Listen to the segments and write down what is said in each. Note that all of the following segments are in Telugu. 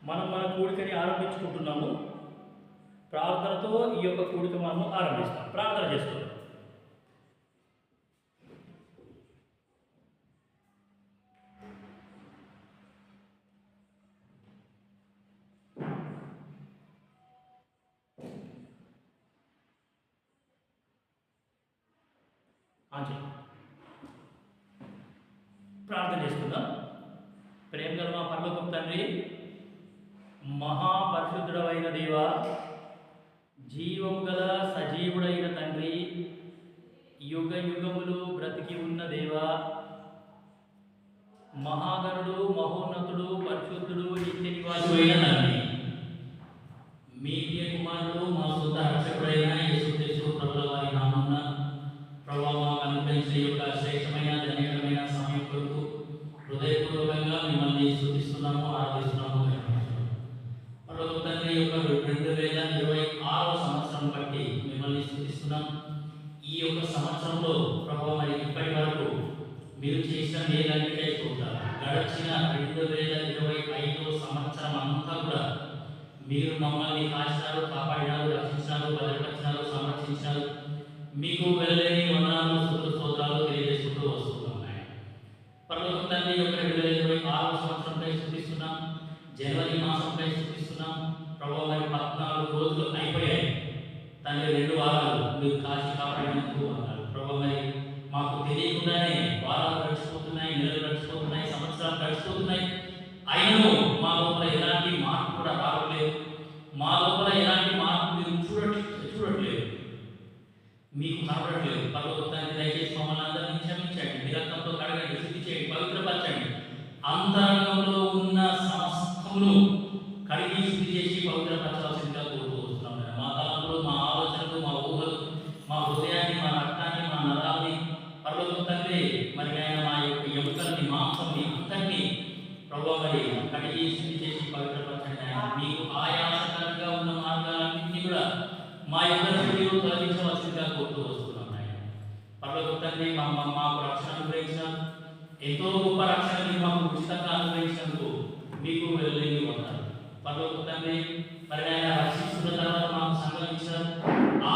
మనం మన కూడికని ఆరంభించుకుంటున్నాము. ప్రార్థనతో ఈ యొక్క కూడిక మనము ఆరంభిస్తాం. ప్రార్థన చేసుకుందాం. ప్రార్థన చేసుకుందాం. ప్రేమ గల మా పరలోకపు తండ్రి, మహాపరిశుద్ధుడైన దేవ, జీవము గల సజీవుడైన తండ్రి, యుగ యుగములు బ్రతికి ఉన్న దేవ, మహాగణుడు, మహోన్నతుడు, పరిశుద్ధుడు, నిత్య నివాసుడైన తండ్రి, మీ ప్రియ కుమారుడు మా సొంత రక్షకుడైన యేసుక్రీస్తు ప్రభుల వారి నామమున ప్రభువా మాకు అనుగ్రహించిన యొక్క శ్రేష్టమైన ధన్యమైన సమయం కొరకు హృదయపూర్వకంగా మిమ్మల్ని స్తుతిస్తున్నాము, ఆరాధిస్తున్నాము. పరలోక తండ్రి యొక్క 2026వ సంవత్సరం బట్టి మిమ్మల్ని స్తుతిస్తున్నాం. ఈ యొక్క సంవత్సరంలో ప్రభువా మరి ఇప్పటి వరకు మీరు చేసిన మేలన్నిటికై స్తోత్రాలు. గడిచిన 2025వ సంవత్సరం అంతా కూడా మీరు మమ్మల్ని కాచినారు, కాపాడినారు, రక్షించినారు, భద్రపరిచినారు, సంరక్షించినారు. మీకు వెళ్ళలేని వందనాలు, స్తుతులు, స్తోత్రాలు తెలియజేసుకుంటూ వస్తున్నాయి. పరలోక తండ్రి యొక్క 2026వ సంవత్సరంపై స్తుతిస్తున్నాం. జనవరి మాసంపై స్తుతిస్తున్నాం. ప్రభువా మరి 14 రోజులు అయిపోయాయి తండ్రి. 2 వారాలు మీరు కాచి కాపాడినందుకు అన్నారు. ప్రభువా మరి మాకు తెలియకుండానే వారాలు గడిచిపోతున్నాయి, నెలలు గడిచిపోతున్నాయి, సంవత్సరాలు గడిచిపోతున్నాయి. అయినను మా లోపల ఎలాంటి మార్పు కూడా రావట్లేదు. మా లోపల ఎలాంటి మార్పు మీరు చూడట్లేదు, మీకు కనబడట్లేదు. పరలోక తండ్రి దయచేసి మమ్మల్ని అందరినీ క్షమించండి, మీ రక్తంతో కడగండి, శుద్ధి చేయండి, పవిత్రపరచండి. అంతరంగంలో ఉన్న సమస్తమును కడిగి శుద్ధి చేసి పవిత్రపరచాల్సిందిగా కోరుతూ వస్తున్నాం. మా తలంపులు, మా ఆలోచనలు, మా ఊహలు, మా హృదయాన్ని, మా రక్తాన్ని, మా నరాల్ని పరలోక తండ్రి మరి ఆయన మా యొక్క ఎముకల్ని, మాంసాన్ని అంతటినీ ప్రభువా మరి కడిగి శుద్ధి చేసి పవిత్రపరచండి. ఆయన మీకు ఆయాసకరంగా ఉన్న మార్గాలన్నింటినీ కూడా మా ఇద్దరు శరీరం తొలగించవలసిందిగా కోరుతూ వస్తున్నాం. ఆయన పరలోక తండ్రి మాకు రక్షణ అనుగ్రహించినారు. ఎంతో గొప్ప రక్షణ మీరు మాకు ఉచితంగా అనుగ్రహించినందుకు మీకు వెళ్ళలేని ఉన్నారు. పరలోక తండ్రి మరి ఆయన రక్షిస్తున్న తర్వాత మాకు సంగమించారు.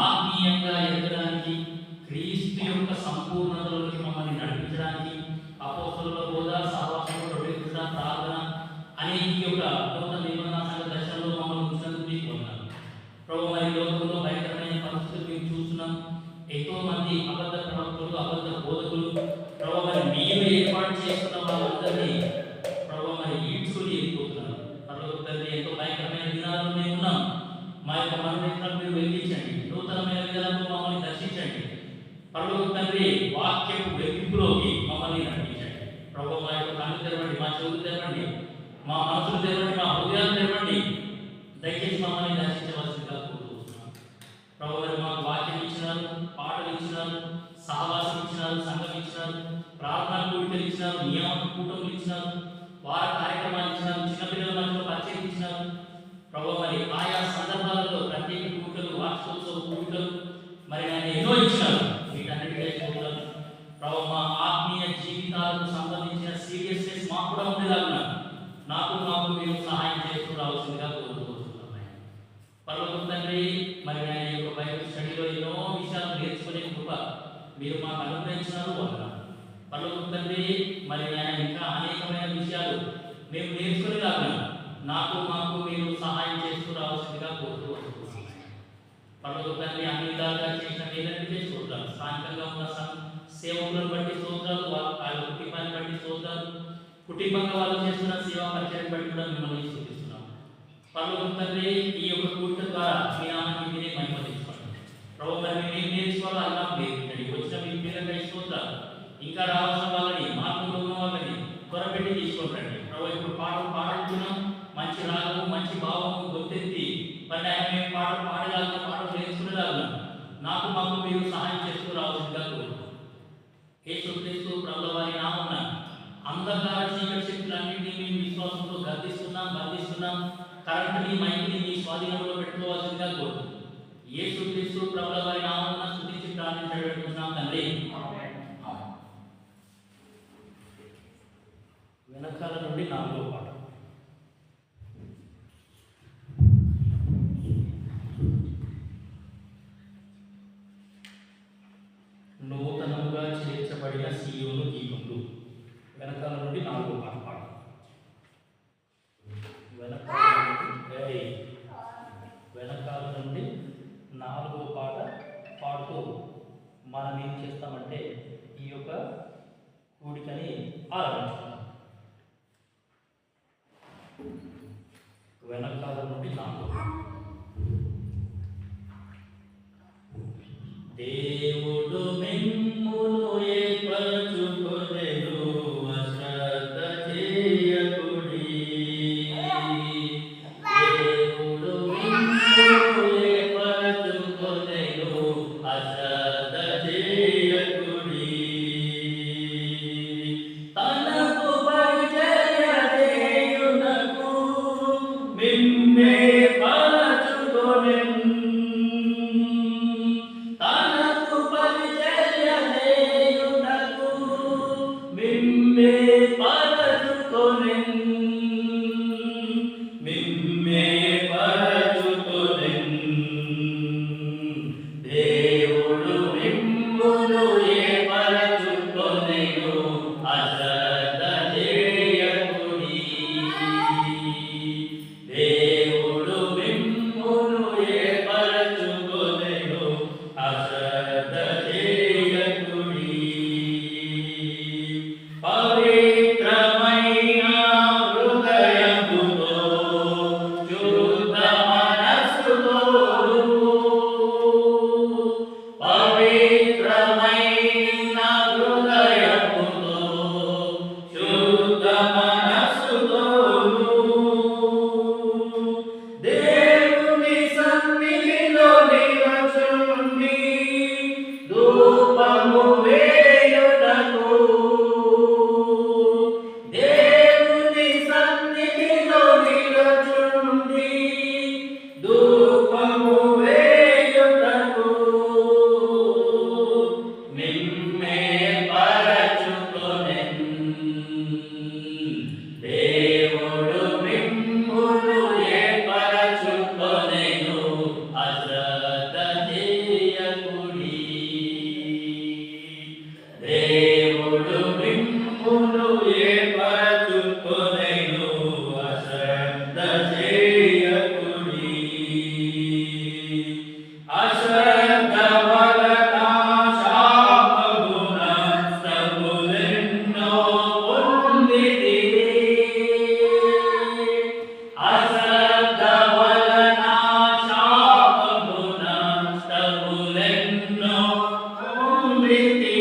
ఆత్మీయంగా ఎదగడానికి, క్రీస్తు యొక్క సంపూర్ణతలోకి మమ్మల్ని నడిపించడానికి, అపోస్తలుల బోధ, సహవాసంలో ప్రవేశించడం, ప్రార్థన అనే ఈ యొక్క నూతన నిబంధన సంఘ దశలో మమ్మల్ని ఉంచినందుకు మీకు ఉన్నారు. ప్రభువా మరి లోకంలో భయంకరమైన పరిస్థితులు మేము చూస్తున్నాం. ఎంతో మంది అబద్ధ ప్రవక్తలు, అబద్ధ బోధకులు ప్రభువా మరి మీరు ఏర్పాటు చేస్తున్న వాళ్ళందరినీ ప్రభువా మరి ఈడ్చుకొని వెళ్ళిపోతున్నారు. పరలోక తండ్రి ఎంతో భయంకరమైన దినాలు మేము ఉన్నాం. మా యొక్క మనోనేత్రాలను మీరు వెలిగించండి, నూతనమైన విధానంలో మమ్మల్ని దర్శించండి. పరలోక తండ్రి వాక్యపు వెలిగింపులోకి మమ్మల్ని నడిపించండి. ప్రభువా మా యొక్క కళ్ళు తెరవండి, మా చెవులు తెరవండి, మా మనసులు తెరవండి, మా హృదయాలు తెరవండి. దయచేసి మమ్మల్ని దర్శించవలసిందిగా కోరుతున్నాం. ప్రభువా మరి మాకు వాక్యం ఇచ్చినారు, పాటలు ఇచ్చినారు, సహవాసం ఇచ్చినారు, సంఘం ఇచ్చినారు, ప్రార్థనా కూడికలు ఇచ్చినారు, నియామక కూటములు ఇచ్చినారు, వార కార్యక్రమాలు ఇచ్చినారు, చిన్నపిల్లల మధ్యలో పరిచయం ఇచ్చినారు. ప్రభువా మరి ఆయా సందర్భాలలో ప్రత్యేక కూడికలు, వార్షికోత్సవ కూడికలు మరి ఆయన ఎన్నో ఇచ్చినారు. వీటన్నిటికై స్తోత్రాలు. ప్రభువా మా ఆత్మీయ జీవితాలకు సంబంధించిన సీరియస్నెస్ మాకు కూడా ఉండేలాగా నాకు మీరు సహాయం చేస్తూ రావాల్సిందిగా కోరుకుంటున్నాను. పరలోక తండ్రి మరి ఆయన యొక్క బైబిల్ స్టడీలో ఎన్నో విషయాలు నేర్చుకునే కృప మీరు మాకు అనుగ్రహించినారు అన్నారు. పరలోక తండ్రి మరి ఆయన ఇంకా అనేకమైన విషయాలు మేము నేర్చుకునేలాగా నాకు మీరు సహాయం చేస్తూ రావాల్సిందిగా కోరుతూ వస్తున్నాను. పరలోక తండ్రి అన్ని విధాలుగా చేసిన మేలన్నిటికీ స్తోత్రాలు. స్థానికంగా ఉన్న సేవకులను బట్టి స్తోత్రాలు, వాళ్ళ కుటుంబాన్ని బట్టి స్తోత్రాలు, కుటుంబంగా వాళ్ళు చేస్తున్న సేవా పరిచయం బట్టి కూడా మిమ్మల్ని స్తుతిస్తున్నాం. పరలోక తండ్రి ఈ యొక్క కూడిక ద్వారా మీ నామాన్ని మీరే మహిమ తెచ్చుకోండి. ప్రభువా మరి మేము నేర్చుకోవాలో అలా నేర్పించండి. వచ్చిన మీ పిల్లలకై స్తోత్రాలు. ఇంకా రావాల్సిన వాళ్ళని, మార్పులో ఉన్న వాళ్ళని త్వరపెట్టి తీసుకుంటండి. ప్రభువా ఇప్పుడు పాటలు పాడుతున్నాం, మంచి రాగము, మంచి భావము గొంతెత్తి మరి ఆయన మేము పాటలు పాడేలాగా, పాటలు నేర్చుకునేలాగా నాకు మీరు సహాయం చేస్తూ రావాల్సిందిగా కోరుతున్నాం. యేసుక్రీస్తు ప్రభుల వారి నామమున అంధకార చీకటి శక్తులన్నింటినీ మేము విశ్వాసంతో గర్దిస్తున్నాం, బంధిస్తున్నాం. కరెంటుని, మైకుని మీ స్వాధీనంలో పెట్టుకోవాల్సిందిగా కోరుతున్నాం. యేసుక్రీస్తు ప్రభుల వారి నామమున స్తుతించి ప్రార్థించబడుతున్నాం తండ్రి. వెనకాల నుండి 4వ పాట. నూతనముగా చేర్చబడిన సీయోను దీపములు. వెనకాల నుండి 4వ పాట పాడు. వెనకాల నుండి 4వ పాట పాడుతూ మనం ఏం చేస్తామంటే ఈ యొక్క కూడికని ఆరంభించుకుందాం. వెనకాల నుండి 4. దేవుడు మిమ్మును ఏర్పరచుకొనెను, అశ్రద్ధ చేయకుడి. దేవుడు మిమ్మును ఏర్పరచుకొనెను, అశ్రద్ధ చేయకుడి. తనకు పరిచర్య చేయుటకు మిమ్మే పరచుకొనెను. దేవుడు మిమ్మును ఏర్పరచుకొనెను, అశ్రద్ధ చేయకుడి. దేవుడు మిమ్మును ఏర్పరచుకొనెను, అశ్రద్ధ చేయకుడి. పవిత్రమైన హృదయముతో శుద్ధ మనస్సుతో, పవిత్రమైన హృదయముతో శుద్ధ మనస్సుతో దేవుని సన్నిధిలో నిలుచుండి ధూపము వేయుటకు, దేవుని సన్నిధిలో నిలుచుండి ధూపము వేయుటకు మిమ్మే పరచుకొనెను. దేవుడు మిమ్మును ఏర్పరచుకొనెను, అశ్రద్ధ చేయకుడి. దేవుడు మిమ్మును ఏర్పరచుకొనెను, అశ్రద్ధ చేయకుడి. అశ్రద్ధ వలన శాపము నష్టములెన్నో పొందితిరి. అశ్రద్ధ వలన శాపము నష్టములెన్నో పొందితిరి.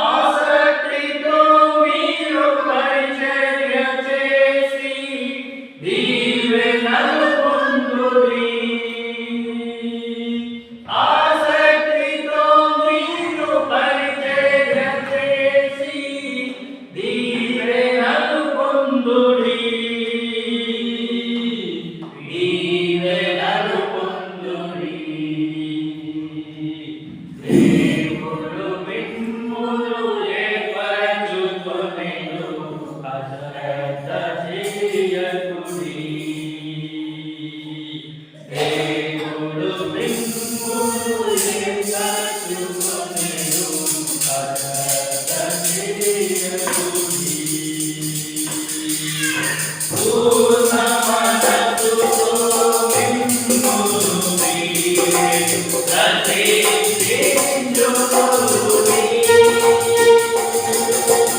ఆసక్తితో మీరు పరిచర్య చేసి దీవెనలు పొందుడి. ఆసక్తితో మీరు పరిచర్య చేసి దీవెనలు పొందుడి. దీవెనలు పొందుడి. దేవుడు మిమ్మును ఏర్పరచుకొనెను, అశ్రద్ధ చేయకుడి. దేవుడు మిమ్మును ఏర్పరచుకొనెను, అశ్రద్ధ చేయకుడి. పూర్ణ మనస్సుతో మిమ్మును మీరే ప్రతిష్ఠించుకొనుడి.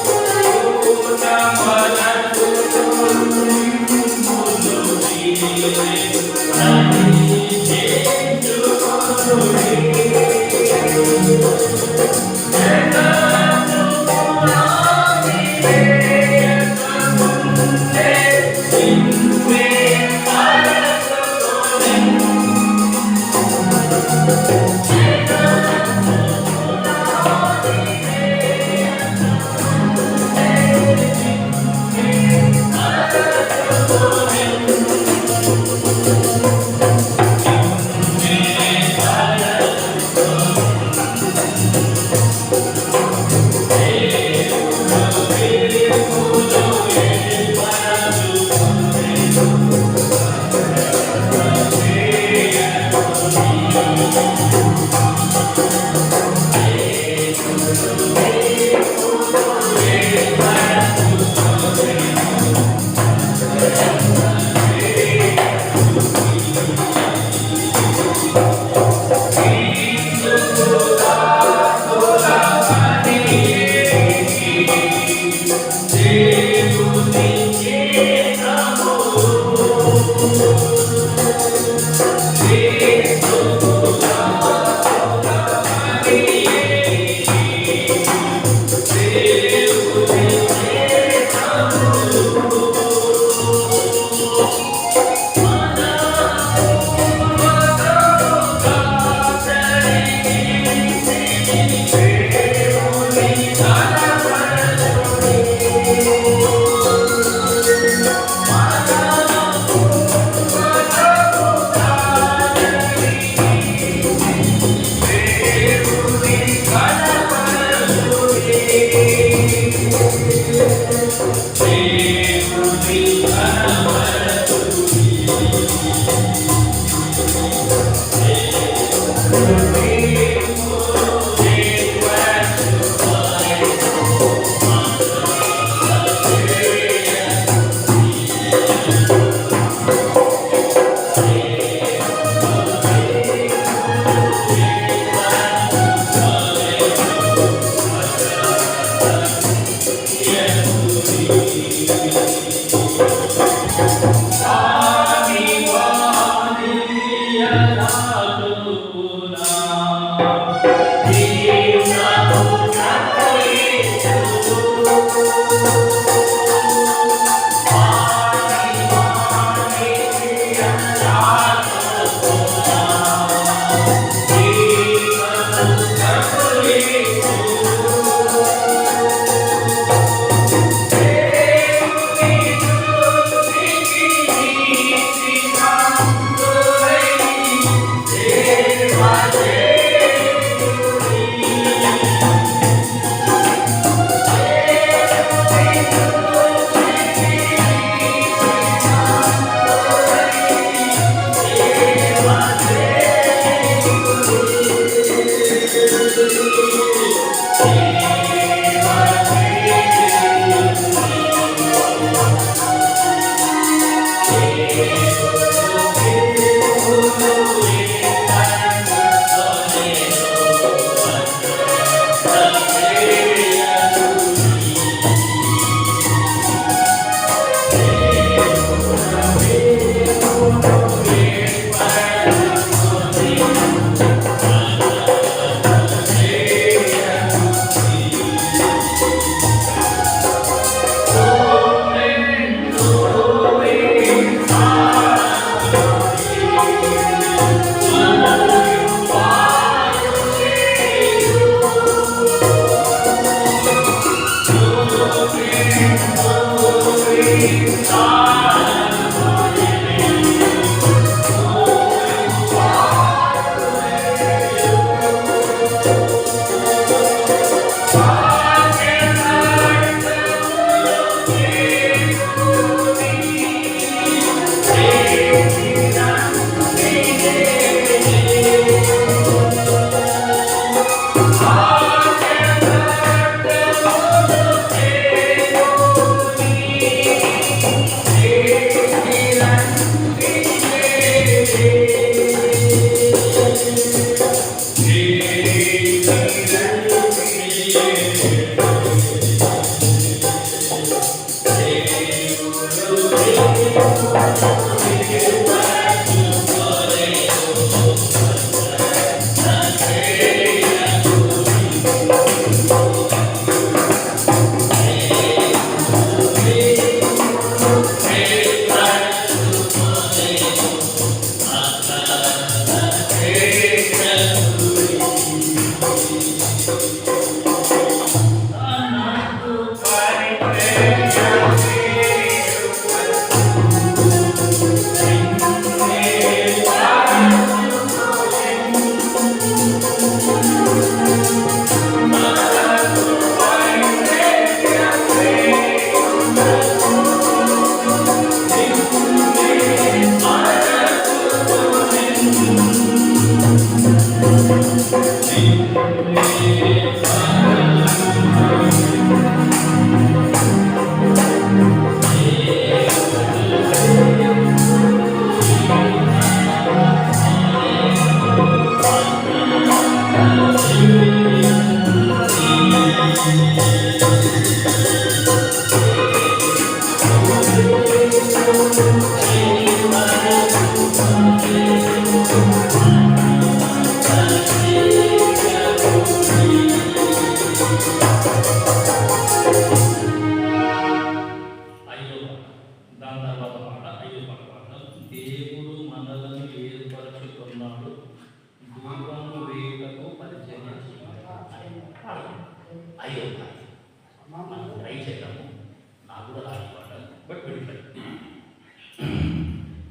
పూర్ణ మనస్సుతో మిమ్మును మీరే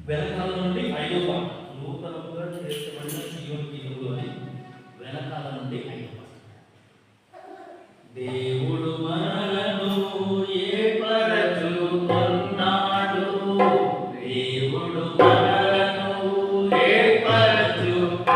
వెనకాల నుండి 5వ పాట నూతనంగా చేర్చబడిన సీయోను గీతములు అని వెనకాల నుండి 5వ పాట. దేవుడు మనలను ఏర్పరచుకున్నాడు, దేవుడు మనలను ఏర్పరచుకున్నాడు.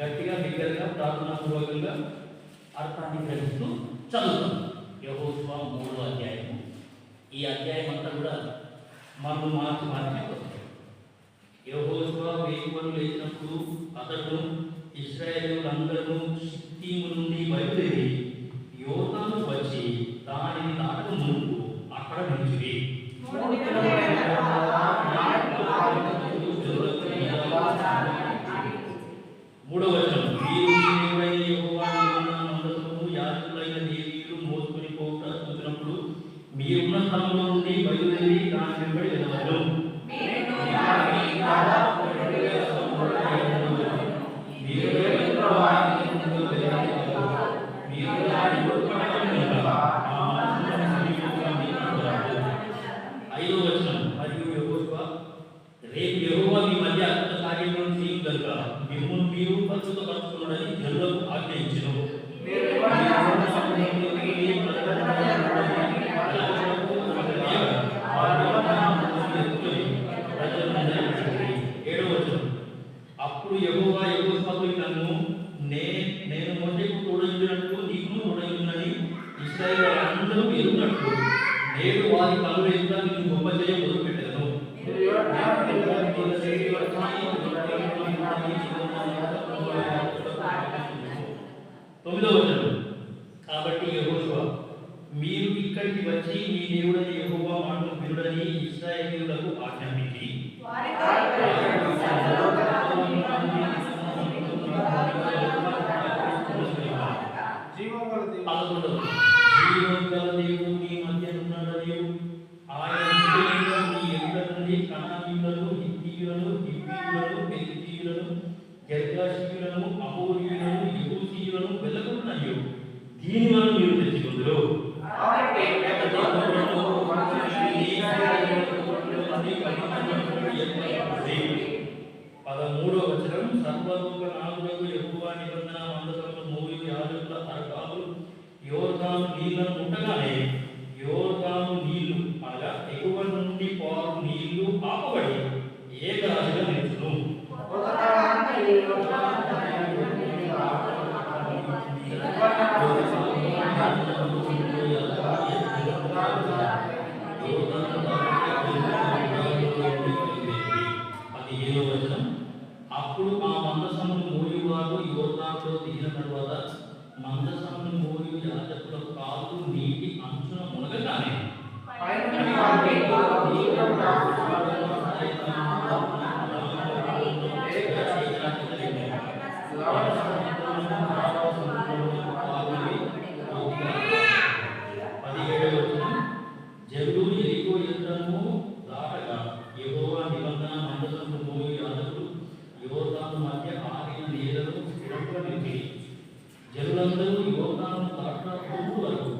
గట్టిగా బిగ్గరగా ప్రార్థనాపూర్వకంగా అర్థాన్ని గ్రహిస్తూ చదువుతాం. యెహోషువ 3వ అధ్యాయం. ఈ అధ్యాయం అంతా కూడా మనం మార్చి వస్తాం. యెహోషువ వేకువను లేచినప్పుడు అతడు ఇశ్రాయేలీయులందరూ షిత్తీము నుండి బయలుదేరి యోర్దాను వచ్చి దానిని దాటక ముందు అక్కడ నిలిచిరి. మూడవ వచనం, మీరు దేవుడైన యెహోవా మందసమును యాజకులైన లేవీయులు మోసుకొని పోవుట చూసినప్పుడు మీరున్న స్థలంలో నుండి బయలుదేరి దాని వెంబడి వెళ్ళవలెను. ఐదవ వచనం, మరియు యెహోషువ రేపు యెహోవా మీ మధ్య అద్భుత కార్యములను చేయు గనుక మిమ్మును మీరు పరిశుద్ధపరచుకొనుడని జనులకు ఆజ్ఞయించెను. ఏడవ వచనం, అప్పుడు యెహోవా యెహోషువతో నన్ను నేను మోషేకు తోడయుండినట్లు నీకును తోడయుండునని ఇశ్రాయేలీయులందరూ ఎరుగునట్లు నేడు వారి కనుల ఎదుట నిన్ను గొప్ప చేయ మొదలుపెట్టెదను. తొమ్మిదవ వచనం, కాబట్టి యెహోషువ మీరు ఇక్కడికి వచ్చి మీ దేవుడైన యెహోవా మాటలు వినుడని ఇశ్రాయేలీయులకు ఆజ్ఞాపించి జీవగల దేవుడు మీ మధ్య ఉన్నాడని ఆయన మీ ఎదుట నుండి కనానీయులను, హిత్తీయులను, హివ్వీయులను, పెరిజ్జీయులను, గెర్గాషీయులను, అమోరీయులను, యెబూసీయులను వెళ్ళగొట్టనయ్యు దీనివల్ల మీరు తెచ్చుకుందురు. 13వ వచనం, సర్వలోకనాథుడగు యెహోవా నిబంధన మందసమును మోయు యాజకుల అరకాలు యోర్దాను నీళ్లను ముట్టగానే యోర్దాను నీళ్లు అనగా ఎగువ నుండి పారు నీళ్లు ఆపబడి ఏకరాశిగా నిలుచును. అప్పుడు ఆ మందసమును మోయువారు యోర్దానులో దిగిన తర్వాత మందసమును మోయు యాజకుల కాలు నీటి అంచున మునగగానే జరుడు ఎరికో యుద్ధము దాటగా యెహోవా నిబంధన మందసమును మోయు యాజకులు యోర్దాను మధ్య ఆరిన నేలను స్థిరంగా నిలిపి జనులందరూ యోర్దాను దాటిన రోజు వరకు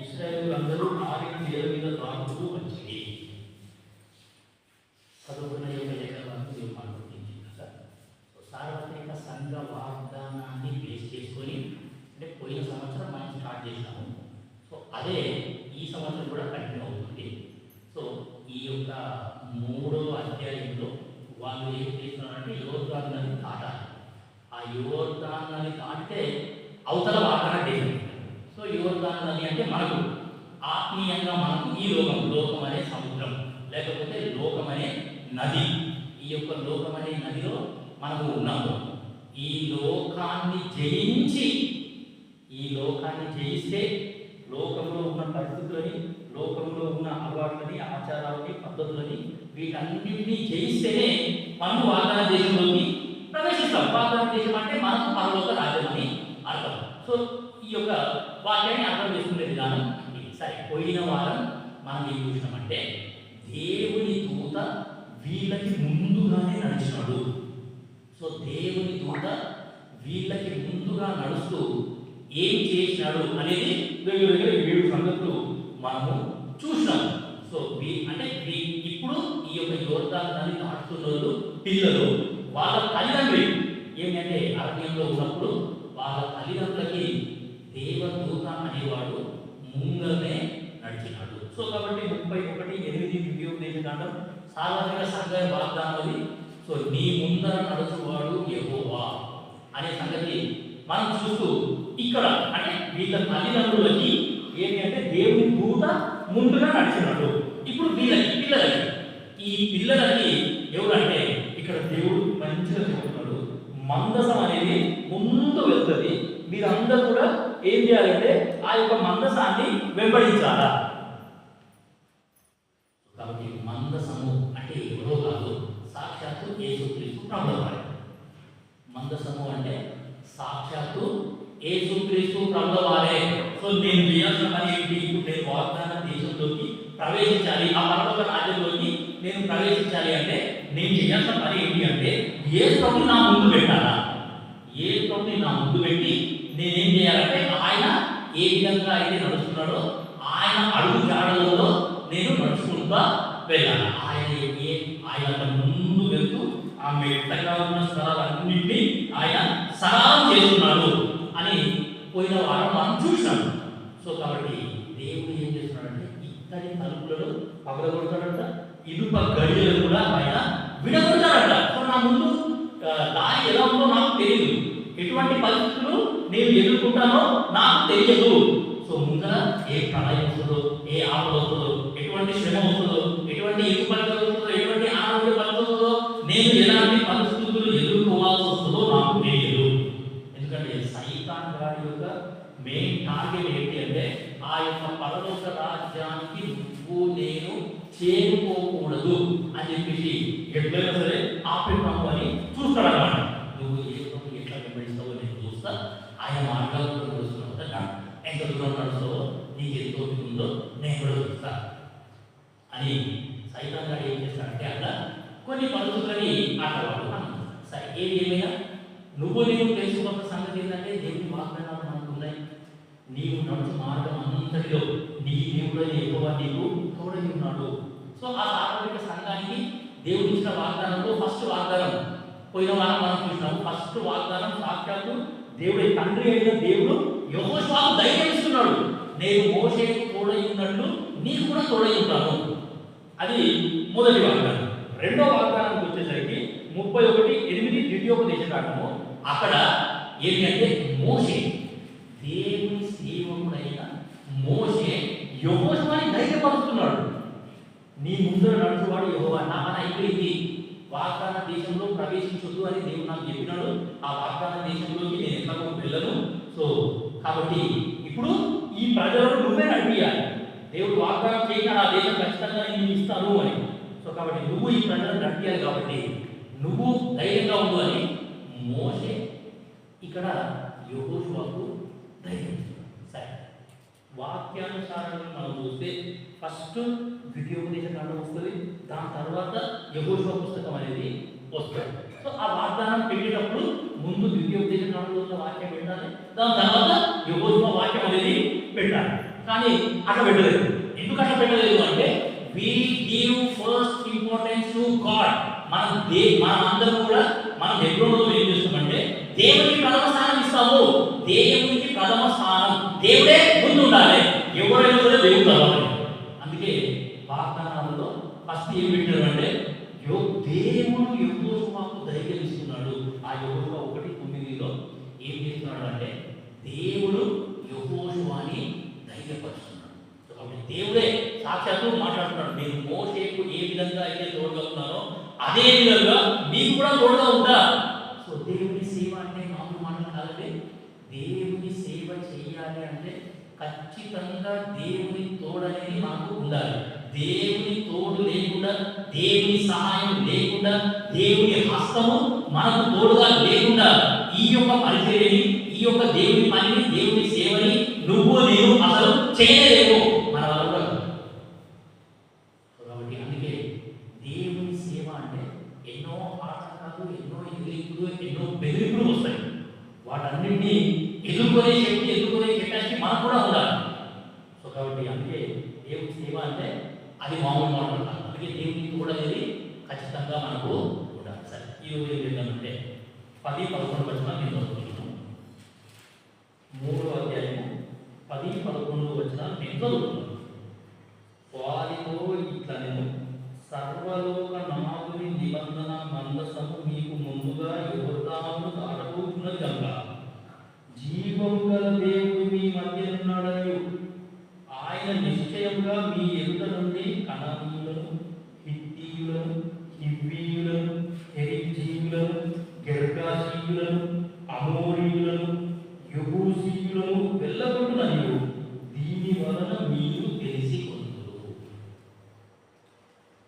ఇశ్రాయేలీయులందరూ ఆరిన నేల మీద దాటుతూ వచ్చింది. చదువుకున్న యొక్క లేఖనాలను మాట్లాడుతుంది సార్. సార్వత్రిక సంఘ వాగ్దానాన్ని బేస్ చేసుకొని అంటే పోయిన సంవత్సరం మనం స్టార్ట్ చేసాము. సో అదే ఈ సంవత్సరం కూడా కంటిన్యూ అవుతుంది. సో ఈ యొక్క 3వ అధ్యాయంలో వాళ్ళు ఏం చేస్తున్నారంటే యోర్దాను నది దాటాలి. ఆ యోర్దాను నది దాటితే అవతల వాగ్దాన దేశం. సో యోర్దాను నది అంటే మనకు ఆత్మీయంగా మనకు ఈ లోకం అనే సముద్రం లేకపోతే లోకం అనే నది. ఈ యొక్క లోకం అనే నదిలో మనము ఉన్నాము. ఈ లోకాన్ని జయిస్తే లోకంలో ఉన్న పరిస్థితులని లోకంలో ఉన్న అలవాట్లని పద్ధతులని వీటన్నింటినీ జయిస్తేనే మనం వాగ్దాన దేశంలోకి ప్రవేశిస్తాం. వాగ్దాన దేశం అంటే మనం పరలోక రాజ్యం అని అర్థం. సో ఈ యొక్క వాక్యాన్ని అర్థం చేసుకునే విధానం ఇది. సరే, పోయిన వారం మనం ఏం చూసినామంటే దేవుని దూత వీళ్ళకి ముందుగానే నడిచినాడు. సో దేవుని దూత వీళ్ళకి ముందుగా నడుస్తూ ఏం చేసినాడు అనేది దగ్గర 7 సంగతులు మనము చూసినాం. సో ఇప్పుడు ఈ యొక్క యోర్దాను నది దాటుతున్న పిల్లలు వాళ్ళ తల్లిదండ్రులు ఏంటంటే అరణ్యంలో ఉన్నప్పుడు వాళ్ళ తల్లిదండ్రులకి దేవదూత అనేవాడు ముంగనే నడిచినాడు. సో కాబట్టి 31:8 ద్వితీయోపదేశకాండం సార్వత్రిక సంఘ వాగ్దానం. సో నీ ముందర నడుచువాడు యెహోవా అనే సంగతి మనం చూస్తూ ఇక్కడ అంటే వీళ్ళ తల్లిదండ్రులకి ఏంటి అంటే దేవుని దూత ముందుగా నడిచినాడు. ఇప్పుడు పిల్లలకి ఈ పిల్లలకి ఎవరంటే ఇక్కడ దేవుడు మంచిగా చెప్తున్నాడు, మందసం అనేది ముందు వెళ్తుంది, మీరందరూ కూడా ఏం చేయాలంటే ఆ యొక్క మందసాన్ని వెంబడించాలా. కాబట్టి మందసము అంటే ఎవరో కాదు, సాక్షాత్తు యేసుక్రీస్తు ప్రభువారే. మందసము అంటే సాక్షాత్తు యేసుక్రీస్తు ప్రభువారే. సో నేను చేయాల్సిన పని ఏంటి? ఇప్పుడు నేను వాగ్దాన దేశంలోకి ప్రవేశించాలి, ఆ పరలోక రాజ్యంలోకి నేను ప్రవేశించాలి అంటే నేను చేయాల్సిన పని ఏంటి అంటే యేసుని నా ముందు పెట్టాలా. యేసుని నా ముందు పెట్టి నేనేం చేయాలంటే ఆయన ఏ విధంగా అయితే నడుస్తున్నాడో ఆయన అడుగు జాడలలో నేను నడుచుకుంటా వెళ్ళాలి. ఆయన ముందు వెళ్తూ ఆ మెట్టగా ఉన్న స్థలాలన్నింటినీ ఆయన సరాలం చేస్తున్నాడు అని పోయిన వారం మనం చూసినాము. సో కాబట్టి దేవుడు ఏం చేస్తున్నాడంటే ఇత్తడి తలుపులను పగలగొడతాడంట, ఇనుప గడియలు కూడా ఆయన విడగొడతాడంట. సో నా ముందు దారి ఎలా ఉందో నాకు తెలియదు, ఎటువంటి పరిస్థితులు నేను ఎదుర్కొంటానో నాకు తెలియదు. సో ముందర ఏ ప్రళయం వస్తుందో, ఏ ఆపద వస్తుందో, ఎటువంటి శ్రమ వస్తుందో, ఎటువంటి ఎదుగుపడి వస్తుందో, ఎటువంటి ఆరోగ్య పరిస్థితుల్లో నేను ఎలాంటి పరిస్థితులు ఎదుర్కోవాల్సి వస్తుందో నాకు తెలియదు. ఎందుకంటే సైతాన్ గారి యొక్క మెయిన్ టార్గెట్ ఏంటి అంటే ఆ యొక్క పరలోక రాజ్యానికి నువ్వు నేను చేరుకోకూడదు అని చెప్పేసి ఎట్లయినా సరే ఆపేటాము అని చూస్తాడన్నమాట. నువ్వు ఎట్లా వెంబడిస్తావో నేను చూస్తా, ఆయన మార్గాల్లో నడుస్తున్నావు, ఎంత దూరం నడుస్తావో నీకు ఎంత ఓపిక ఉందో నేను కూడా చూస్తా అని సైతాన్ గారు ఏం చేస్తాడంటే అట్లా కొన్ని పరిస్థితులని ఆటవాడు. సరే, ఏమైనా నువ్వు నేను తెలుసుకున్న సంగతి ఏంటంటే దేవుని వాగ్దానాలు మనకు ఉన్నాయి. నీవు నడుచు మార్గం అంతటిలో నీ దేవుడు ఎక్కువ నీకు తోడై ఉన్నాడు. సో ఆ సార్వత్రిక సంఘానికి దేవుడు ఇచ్చిన వాగ్దానంలో ఫస్ట్ వాగ్దానం పోయిన వారం మనం చూసినాము. ఫస్ట్ వాగ్దానం సాక్షాత్తు దేవుడి తండ్రి అయిన దేవుడు యెహోషువకు ధైర్యం ఇస్తున్నాడు, నేను మోషేకు తోడై ఉన్నట్లు నీకు కూడా తోడై ఉంటాను. అది మొదటి వాగ్దానం. రెండో వాగ్దానానికి వచ్చేసరికి 31:8 ద్వితీయోపదేశకాండము. అక్కడ ఏంటంటే మోషే దేవుని సేవకుడైన మోషే యెహోషువని ధైర్యపరుస్తున్నాడు. నీ ముందర నడుచువాడు యెహోవా, నా పని అయిపోయింది, వాగ్దాన దేశంలో ప్రవేశించొద్దు అని దేవుడు నాకు చెప్పినాడు. ఆ వాగ్దాన దేశంలోకి నేను ఎట్లాగో వెళ్ళను. సో కాబట్టి ఇప్పుడు ఈ ప్రజలను నువ్వే నడిపియాలి. దేవుడు వాగ్దానం చేయకుండా ఆ దేశం ఖచ్చితంగా నేను ఇస్తాను అని. సో కాబట్టి నువ్వు ఈ ప్రజలను నడిపియాలి. కాబట్టి నువ్వు ధైర్యంగా ఉండు అని మోషే ఇక్కడ యెహోషువకు ధైర్యం. సరే, వాక్యానుసారంగా మనం చూస్తే ఫస్ట్ ద్వితీయోపదేశకాండం వస్తుంది, దాని తర్వాత యెహోషువ పుస్తకం అనేది వస్తుంది. సో ఆ వాగ్దానం పెట్టేటప్పుడు ముందు ద్వితీయోపదేశకాండంలో ఉన్న వాక్యం పెట్టాలి, దాని తర్వాత యెహోషువ వాక్యం అనేది పెట్టాలి. కానీ అట్లా పెట్టలేదు. ఎందుకు అట్లా పెట్టలేదు అంటే we give first importance to God. మనం అందరం కూడా మనం హెబ్రోనులో ఏం చేస్తామంటే దేవునికి ప్రథమ స్థానం ఇస్తాము. దేవునికి ప్రథమ స్థానం, దేవుడే ముందు ఉండాలి, ఎవరైనా సరే దేవుడు కావాలి. అందుకే వాగ్దానాలలో ఫస్ట్ ఏం పెట్టారు అంటే దేవుడు యెహోషువకు ధైర్యం ఇస్తున్నాడు. ఆ యెహోషువ 1:9 ఏం చేస్తున్నాడు అంటే దేవుడు యెహోషువని ధైర్యపరుస్తున్నాడు. కాబట్టి దేవుడే సాక్షాత్తు మాట్లాడుతున్నాడు, నేను మోషేకు ఏ విధంగా అయితే తోడుగా ఉన్నానో అదే విధంగా నీకు కూడా తోడుగా ఉంటా. సో దేవుని సేవ అంటే మామూలు మాటలు కాదండి. దేవుని సేవ చేయాలి అంటే ఖచ్చితంగా దేవుని తోడనేది మనకు ఉండాలి. దేవుని తోడు లేకుండా, దేవుని సహాయం లేకుండా, దేవుని హస్తము మనకు తోడుగా లేకుండా ఈ యొక్క పరిచర్యని, ఈ యొక్క దేవుని పనిని, దేవుని సేవని నువ్వు నేను అసలు చేయలేవు. మన వల్ల కూడా కాదు. కాబట్టి అందుకే దేవుని సేవ అంటే ఎన్నో ఆటంకాలు, ఎన్నో ఎదిరింపులు, ఎన్నో బెదిరింపులు వస్తాయి. వాటన్నింటినీ ఎదుర్కొనే శక్తి, ఎదుర్కొనే కెపాసిటీ మనకు కూడా ఉండాలి. సో కాబట్టి అందుకే దేవుని సేవ అంటే అది మామూలు మాట కాదు. అందుకే దేవుని తోడు అనేది ఖచ్చితంగా మనకు ఉండాలి. సరే, ఈ రోజు ఏం చేద్దామంటే 10, 11 వచనాలు నేను చదువుతున్నాను. 3వ అధ్యాయము 10, 11 వచనాలు నేను చదువుతున్నాను. వారితో ఇట్లా నేను సర్వలోక నాథుని నిబంధన మందసము మీకు ముందుగా యోర్దాను దాటబోతున్నది కనుక జీవము గల దేవుడు మీ మధ్య ఉన్నాడని ఆయన నిశ్చయంగా మీ ఎదుట నుండి కనానీయులను, హిత్తీయులను, హివ్వీయులను, పెరిజ్జీయులను, గెర్గాషీయులను, అమోరీయులను, యెబూసీయులను వెళ్ళగొట్టుననియు దీని వలన మీరు తెలిసి కొందురు.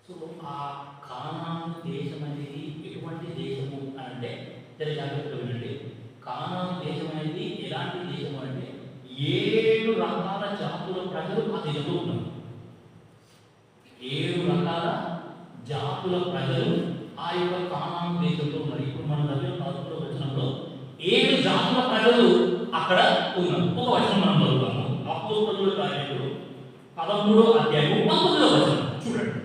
సో ఆ కానాను దేశం అనేది ఎటువంటి దేశము అంటే చాలా జాగ్రత్తగా వినండి. కానాను దేశం అనేది ఎలాంటి దేశం అంటే 7 రకాల జాతుల ప్రజలు ఆ దేశంలో ఉన్నారు. 7 రకాల జాతుల ప్రజలు ఆ యొక్క కానాను దేశంలో ఉన్నారు. ఇప్పుడు మనం చదివిన 11వ వచనంలో 7 జాతుల ప్రజలు అక్కడ ఉన్నారు. ఒక వచనం మనం చదువుతాము. అపోస్తలుల కార్యములు 13వ అధ్యాయము 19వ వచనం చూడండి.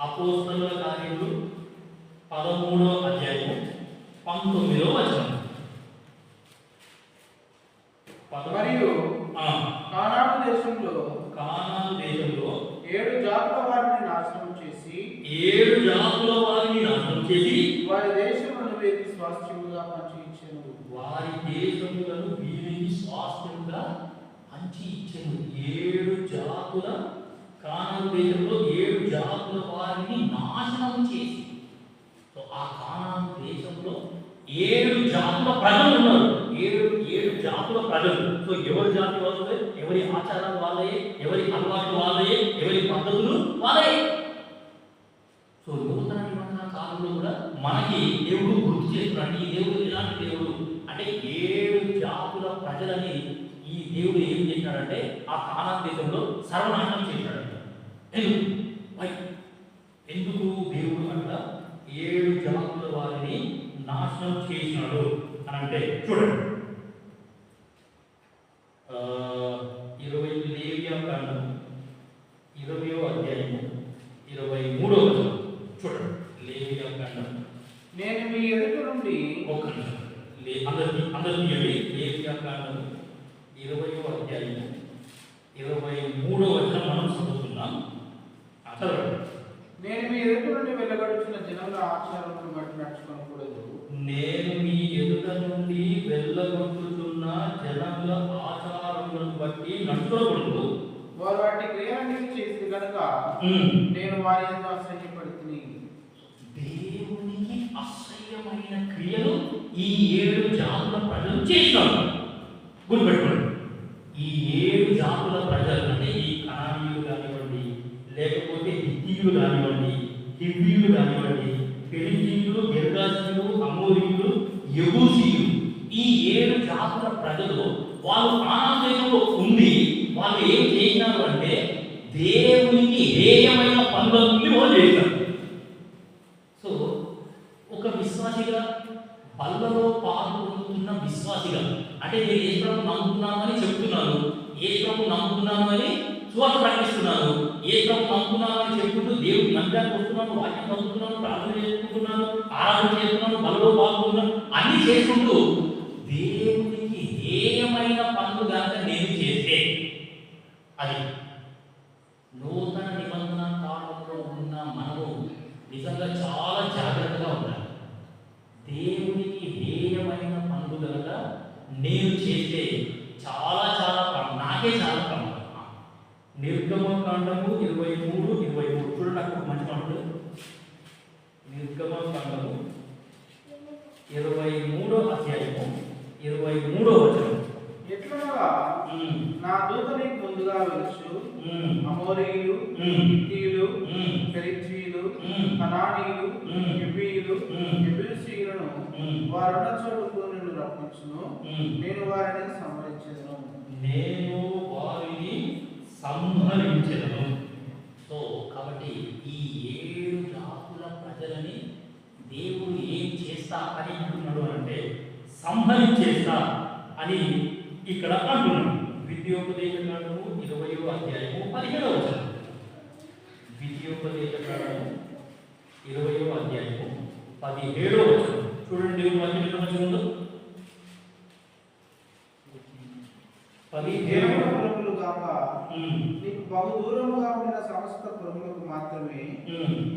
అపోస్తలుల కార్యములు 13వ అధ్యాయము 19వ వచనం. మరియు కానాను దేశంలో 7 జాతుల వారిని నాశనం చేసి వారి దేశములను వీరికి స్వాస్థ్యముగా పంచి ఇచ్చెను. వారి దేశములను వీరికి స్వాస్థ్యముగా పంచి ఇచ్చెను. 7 జాతుల కానాను దేశంలో 7 జాతుల వారిని నాశనం చేసి, సో ఆ కానాను దేశంలో 7 జాతుల ప్రజలు ఉన్నారు. 7 జాతుల ప్రజలు. సో ఎవరి జాతి వాళ్ళే, ఎవరి ఆచారాలు వాళ్ళే, ఎవరి అలవాట్లు వాళ్ళే, ఎవరి పద్ధతులు వాళ్ళే. సో నూతన నిబంధన కాలంలో కూడా మనకి దేవుడు గుర్తు చేస్తున్నాడు. ఈ దేవుడు ఎలాంటి దేవుడు అంటే 7 జాతుల ప్రజలని ఈ దేవుడు ఏం చేశాడంటే ఆ కానాను దేశంలో సర్వనాశనం చేశాడు. ఎందుకు దేవుడు అట్లా 7 జాతుల వారిని నాశనం చేసినాడు అని అంటే చూడండి. 20 లేవియాకాండం 20వ అధ్యాయము 23వ వచనం చూడండి. లేవియాకాండం నేను మీ ఎదుట నుండి ఒక్క నిమిషం అందరికీ లేవియాకాండం 20వ అధ్యాయము 23వ వచనం మనం చదువుతున్నాం. అసలు నేను మీ ఎదుట నుండి వెళ్ళగొడుచున్న జనముల ఆచారములను బట్టి నడుచుకోకూడదు. నేను మీ ఎదుట నుండి వెళ్ళగొట్టుతున్న జనముల ఆచారములను బట్టి నడుచుకోకూడదు. వారు వాటి క్రియలన్నీ చేసి కనుక నేను వారి యందు అసహ్యపడుతుని. దేవునికి అసహ్యమైన క్రియలు ఈ 7 జాతుల ప్రజలు చేస్తారు. గుర్తుపెట్టుకోండి. ఈ 7 జాతుల ప్రజలు అంటే ఈ కనానీయులు కానివ్వండి, లేకపోతే హిత్తీయులు కానివ్వండి, హివ్వీయులు కానివ్వండి, పెరిజ్జీయులు, గెర్గాషీయులు, అమోరీయులు, యెబూసీయులు, ఈ 7 జాతుల ప్రజలు వాళ్ళు కానాను దేశంలో ఉండి వాళ్ళు ఏం చేసినారు అంటే దేవునికి హేయమైన పనులన్నీ వాళ్ళు చేశారు. సో ఒక విశ్వాసిగా, బల్లలో పాల్గొంటున్న విశ్వాసిగా అంటే నేను యేసుప్రభువును నమ్ముతున్నాను అని చెప్తున్నాను, యేసుప్రభువును నమ్ముతున్నాను అని సువార్త ప్రకటిస్తున్నాను, యేసుప్రభువును నమ్ముతున్నాను అని చెప్పుకుంటూ దేవుడి మందిరానికి వస్తున్నాను, వాక్యం చదువుతున్నాను, ప్రార్థన చేసుకుంటున్నాను, ఆరాధన చేస్తున్నాను, బలలో పాల్గొంటున్నాను, అన్ని చేసుకుంటూ దేవునికి హేయమైన పనులు కనుక నేను చేస్తే అది నూతన నిబంధన కాలంలో ఉన్న మనము నిజంగా చాలా జాగ్రత్తగా ఉండాలి. దేవునికి హేయమైన పనులు కనుక నేను చేస్తే చాలా చాలా నాకే చాలా ప్రమాదం. నిర్గమకాండము 23 చూడండి. అక్కడ మంచి మాటలు. నిర్గమకాండము 23వ అధ్యాయము 23వ వచనం. ఎట్లనగా నా దూత నీకు ముందుగా వెలుచు అమోరీయులు, హిత్తీయులు, పెరిజ్జీయులు, కనానీయులు, హివ్వీయులు, యెబూసీయులను వారున్న చోటుకు నిన్ను రప్పించును. నేను వారిని సంహరించెదను. సో కాబట్టి ఈ 7 జాతుల ప్రజలని దేవుడు ఏం చేస్తా అని అంటున్నాడు అంటే సంహరించేస్తా అని ఇక్కడ అంటున్నాడు. ద్వితీయోపదేశకాండము 20వ అధ్యాయము 17వ వచనం. ద్వితీయోపదేశకాండము 20వ అధ్యాయము 17వ వచనం చూడండి. దేవుని వాక్యం ఎంత మంచిగా ఉందో. 17 గాక నీకు బహు దూరముగా ఉన్న సమస్త పురములకు మాత్రమే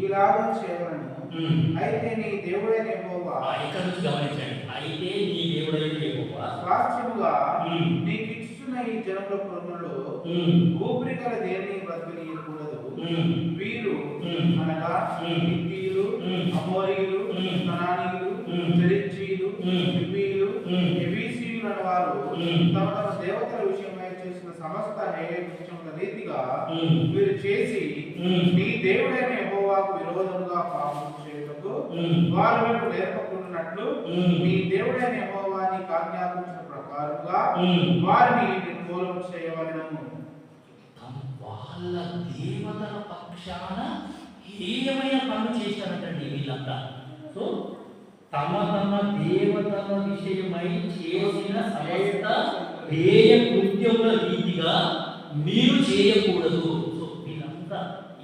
ఇలాగ చేయవలను. అయితే నీ దేవుడైన యెహోవా ఇక్కడ నుంచి గమనించండి. అయితే నీ దేవుడైన యెహోవా స్వాస్థ్యముగా నీకు ఇచ్చుచున్న ఈ జనముల పురములలో ఊపిరి గల దేనిని బ్రతకనీయకూడదు. వీరు అనగా హిత్తీయులు, అమోరీయులు, కనానీయులు, పెరిజ్జీయులు, హివ్వీయులు, యెబూసీయులు అనే వారు తమ తమ దేవతల విషయమై చేసిన సమస్త హేయకృత్యముల రీతిగా వీరు చేసి నీ దేవుడైన యెహోవాకు విరోధముగా పాపం చేయుటకు వారు మీకు నేర్పకుండానట్లు నీ దేవుడైన యెహోవా నీకు ఆజ్ఞాపించిన ప్రకారముగా వారిని నిర్మూలన చేయవలెను. వాళ్ళ దేవతల పక్షాన హేయమైన పనులు చేశారటండి వీళ్ళంతా. సో తమ తమ దేవతల విషయమై చేసిన సమస్త హేయ కృత్యముల రీతిగా మీరు చేయకూడదు. సో వీళ్ళంతా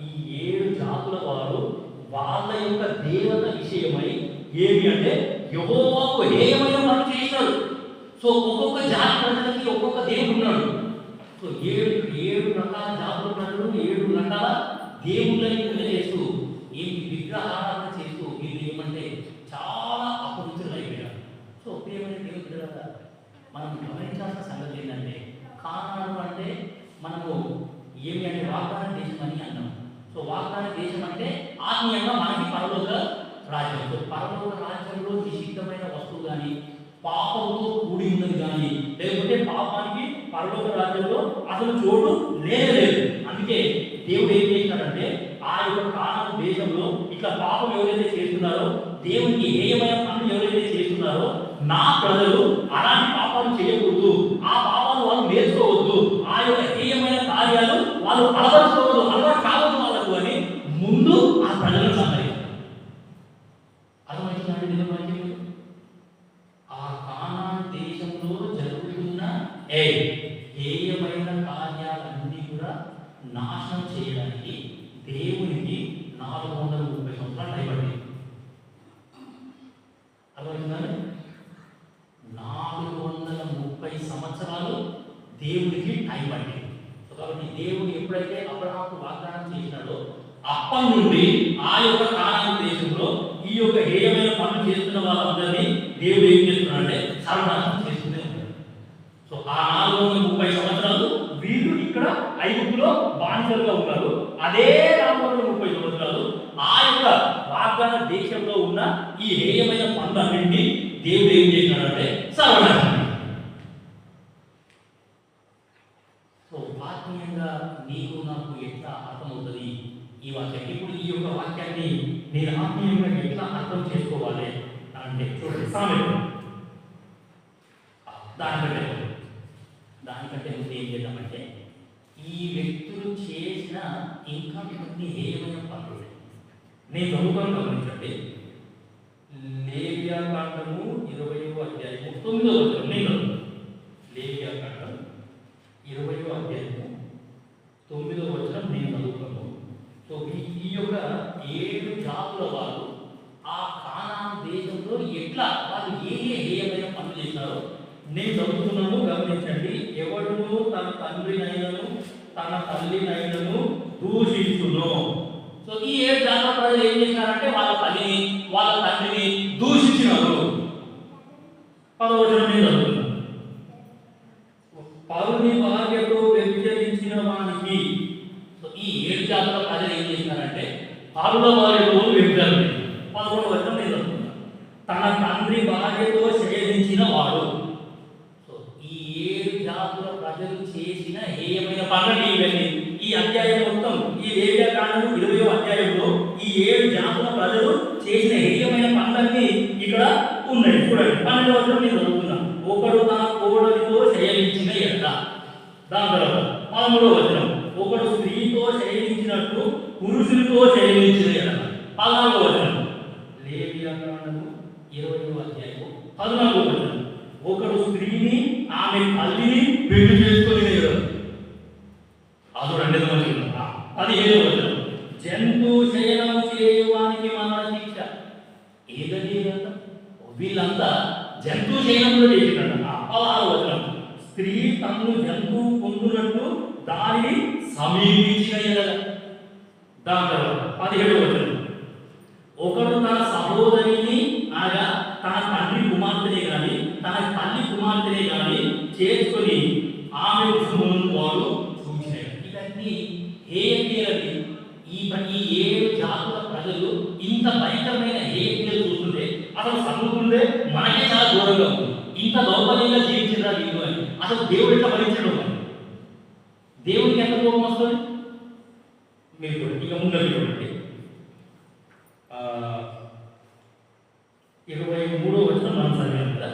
ఈ 7 జాతుల వారు వాళ్ళ యొక్క దేవత విషయమై ఏమి అంటే యెహోవాకు హేయమైన పనులు చేశారు. సో ఒక్కొక్క జాతి ప్రజలకి ఒక్కొక్క దేవుడు ఉన్నాడు. సో 7 రకాల జాతుల ప్రజలు 7 రకాల దేవుళ్ళని తెలియజేస్తూ ఏంటి విగ్రహారాధన చేస్తూ వీళ్ళు ఏమంటే చాలా అపవిత్రులైపోయారు. సో ప్రియమైన దేవుని పిల్లలారా, మనం గమనించాల్సిన సంగతి ఏంటంటే కానాను అంటే మనము ఏమి అంటే వాగ్దాన దేశం అని అన్నాం. సో వాగ్దాన దేశం అంటే ఆత్మీయంగా మనకి పరలోక రాజ్యం. సో పరలోక రాజ్యంలో నిషిద్ధమైన వస్తువు కానీ పాపంతో కూడి ఉన్నది కానీ లేకపోతే పాపానికి పరలోక రాజ్యంలో అసలు చోటు లేదు. అందుకే దేవుడు ఏం చేసినాడంటే ఆ యొక్క కానాను దేశంలో ఇట్లా పాపం ఎవరైతే చేస్తున్నారో, దేవునికి హేయమైన పనులు ఎవరైతే చేస్తున్నారో నా ప్రజలు అలాంటి పాపాలు చేయకూడదు, ఆ పాపాలు వాళ్ళు నేర్చుకోవద్దు, ఆ యొక్క హేయమైన కార్యాలు వాళ్ళు అలవరుచుకోవద్దు, అలవాటు కావద్దు వాళ్ళకు అని ముందు ఆ ప్రజలను సంహరించారు. అర్థమవుతుందండి నిజం. ఆ కానాను దేశంలో జరుగుతున్న హేయమైన కార్యాలన్నీ కూడా నాశనం చేయడానికి దేవునికి 430 సంవత్సరాలు అయిపడింది. అర్థమవుతుందండి. 430 సంవత్సరాలు దేవునికి టైం పట్టింది. కాబట్టి దేవుడు ఎప్పుడైతే అబ్రహాముకు వాగ్దానం చేసినాడో అప్పటి నుండి ఆ యొక్క కానాను దేశంలో ఈ యొక్క హేయమైన పనులు చేస్తున్న వాళ్ళందరినీ దేవుడు ఏం చేస్తున్నాడంటే సర్వనాశనం చేస్తూనే ఉన్నాడు. సో ఆ 430 సంవత్సరాలు వీళ్ళు ఇక్కడ ఐగుప్తులో బానిసలుగా ఉన్నారు. అదే 430 సంవత్సరాలు ఆ యొక్క వాగ్దాన దేశంలో ఉన్న ఈ హేయమైన పనులన్నింటినీ దేవుడు ఏం చేసినాడంటే సర్వనాశనం. సో ఆత్మీయంగా నీకు నాకు ఎట్లా అర్థమవుతుంది ఈ వాక్యం? ఇప్పుడు ఈ యొక్క వాక్యాన్ని నేను ఆత్మీయంగా ఎట్లా అర్థం చేసుకోవాలి అంటే చూడండి, సామెత దానికంటే ముందు ఏం చేద్దామంటే ఈ వ్యక్తులు చేసిన ఇంకా కొన్ని హేయమైన పనులు నేను చదువుకొని గమనించండి. లేవియాకాండము 20వ అధ్యాయము 9వ వచనం నేను లేవియాకాండం 20వ అధ్యాయము 9వ వచనం నేను చదువుతాను. సో ఈ యొక్క 7 జాతుల వారు ఆ కానాను దేశంలో ఎట్లా వాళ్ళు ఏ హేయమైన పనులు చేశారో నేను చదువుతున్నాను, గమనించండి. ఎవడును తన తండ్రినైనను తన తల్లినైనను దూషించును. సో ఈ 7 జాతుల ప్రజలు ఏం చేశారంటే వాళ్ళ తల్లిని వాళ్ళ తండ్రిని దూషించినారు. 10వ వచనం నేను చదువుతున్నాను. పరుని భార్యతో వ్యభిచరించిన వానికి. సో ఈ 7 జాతుల ప్రజలు ఏం చేశారంటే పరుల భార్యతో వ్యభిచారం. 11వ వచనం నేను చదువుతున్నాను. తన తండ్రి భార్యతో శయనించిన వాడు. సో ఈ 7 పండ్లని ఇవన్నీ. ఈ అధ్యాయం మొత్తం ఈ లేవియా కాండము 20వ అధ్యాయంలో ఈ 7 జాతుల ప్రజలు చేసిన హేయమైన పనులన్నీ ఇక్కడ ఉన్నాయి. చూడండి 12వ వచనం నేను చదువుతున్నా. ఒకడు తన కోడలితో శయనించిన ఎడల. దాని తర్వాత 13వ వచనం. ఒకడు స్త్రీతో శయనించినట్టు పురుషులతో శయనించిన ఎడల. 14వ వచనం. లేవియా కాండము 20వ అధ్యాయం 14వ వచనం. ఒకడు స్త్రీని ఆమె తల్లిని పెళ్లి చేసుకొని ఎడల. అది 2వ వచనం. 15వ వచనం. జంతు శయనము చేయువానికి మరణ శిక్ష. ఏదని వీళ్ళంతా జంతు శయనంలో చేసినట్టు. 16వ వచనం. స్త్రీ తన్ను జంతువు పొందునట్టు దానిని సమీపించిన ఎడల. దాని తర్వాత 17వ వచనం. ఒకడు తన సహోదరిని అనగా తన తండ్రి కుమార్తెనే కానీ తన తల్లి కుమార్తెనే కానీ చేసుకొని ఆమె విషయములను వాడు చూసినాడు. ఇవన్నీ హేయక్రియలని ఈ 7 జాతుల ప్రజలు ఇంత భయంకరమైన హేయక్రియలు చూస్తుంటే అసలు చదువుకుంటే మనకే చాలా దూరంగా ఉంది. ఇంత దౌర్బల్యంగా జీవించరా వీళ్ళు అని అసలు దేవుడు ఎట్లా భరించడం అని. దేవుడికి ఎంత కోపం వస్తుంది మీరు చూడండి. ఇక ముందరికి చూడండి. 23వ వచనం మనం చదివాం కదా.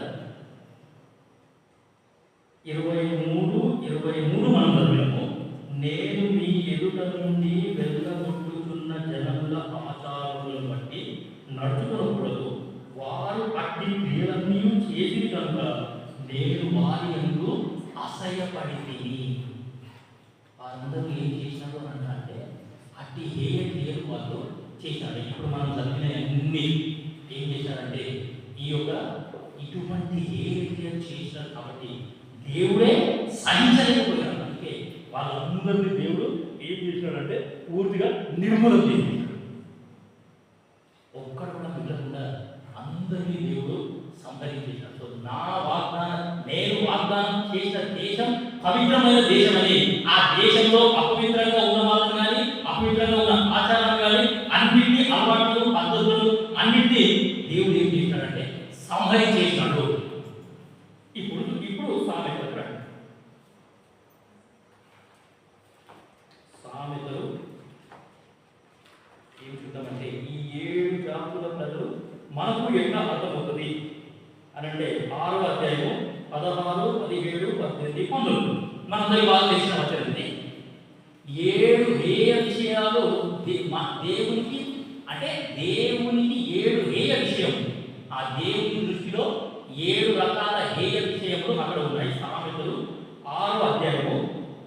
23 మనం చదివాము. నేను మీ ఎదుట నుండి వెళ్ళగొట్టుతున్న జనముల ఆచారములను బట్టి నడుచుకోకూడదు. వారు అట్టి క్రియలన్నీ చేసి కనుక నేను వారి యందు అసహ్యపడితిని. వారందరూ ఏం చేసినారు అంటే అట్టి హేయ క్రియలు వాళ్ళు చేశారు. ఇప్పుడు మనం చదివిన అన్ని ఏం చేశారంటే ఈ యొక్క ఇటువంటి హేయ క్రియలు చేసినారు కాబట్టి దేవుడే సహించలేకపోయాడు. అందుకే వాళ్ళందరినీ దేవుడు ఏం చేసినాడంటే పూర్తిగా నిర్మూలన చేసి ఒక్కడ కూడా మిగలకుండా అందరినీ దేవుడు సంహరించేశాడు. సో నా వాగ్దానం, నేను వాగ్దానం చేసిన దేశం పవిత్రమైన దేశం అని, ఆ దేశంలో అపవిత్రంగా ఉన్న వాళ్ళని కానీ అపవిత్రంగా ఉన్న ఆచారాలు కానీ అన్నింటినీ అలవాట్లు పద్ధతులు అన్నింటినీ దేవుడు ఏం చేశాడంటే సంహరించేసినాడు. ఇప్పుడు సామెతలు ఏం చూద్దామంటే ఈ 7 జాతుల ప్రజలు మనకు ఎట్లా అర్థమవుతుంది అని అంటే 6వ అధ్యాయము 16, 17, 18, 19 మనందరి బాగా తెలిసిన వచ్చింది. 7 హేయ విషయాలు దేవునికి అంటే దేవునికి 7 హేయ విషయం. ఆ దేవుని దృష్టిలో 7 రకాల హేయ విషయములు అక్కడ ఉన్నాయి. సామెతలు 6వ అధ్యాయము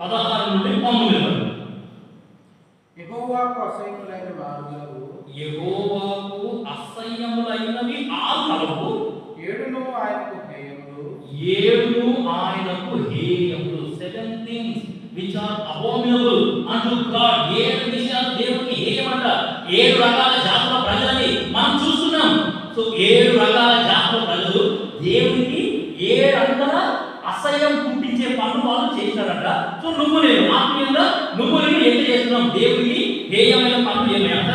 16 నుండి 19 వరకు. యెహోవాకు అసహ్యములైన మార్గాలు, యెహోవాకు అసహ్యములైనవి 6 కలవు. 7 ఆయనకు హేయములు, 7 ఆయనకు హేయములు. 7 things which are abominable unto God. 7 విషయాలు దేవునికి హేయమంట. 7 రకాల జాతుల ప్రజలని మనం చూస్తున్నాం. సో 7 రకాల జాతుల ప్రజలు దేవునికి 7 అంతల అసహ్యం పుట్టించే పనులు వాళ్ళు చేశారట. సో నువ్వు నేను ఆత్మీయంగా నువ్వు నేను ఏం చేస్తున్నాం? దేవునికి హేయమైన పనులు ఏమైనా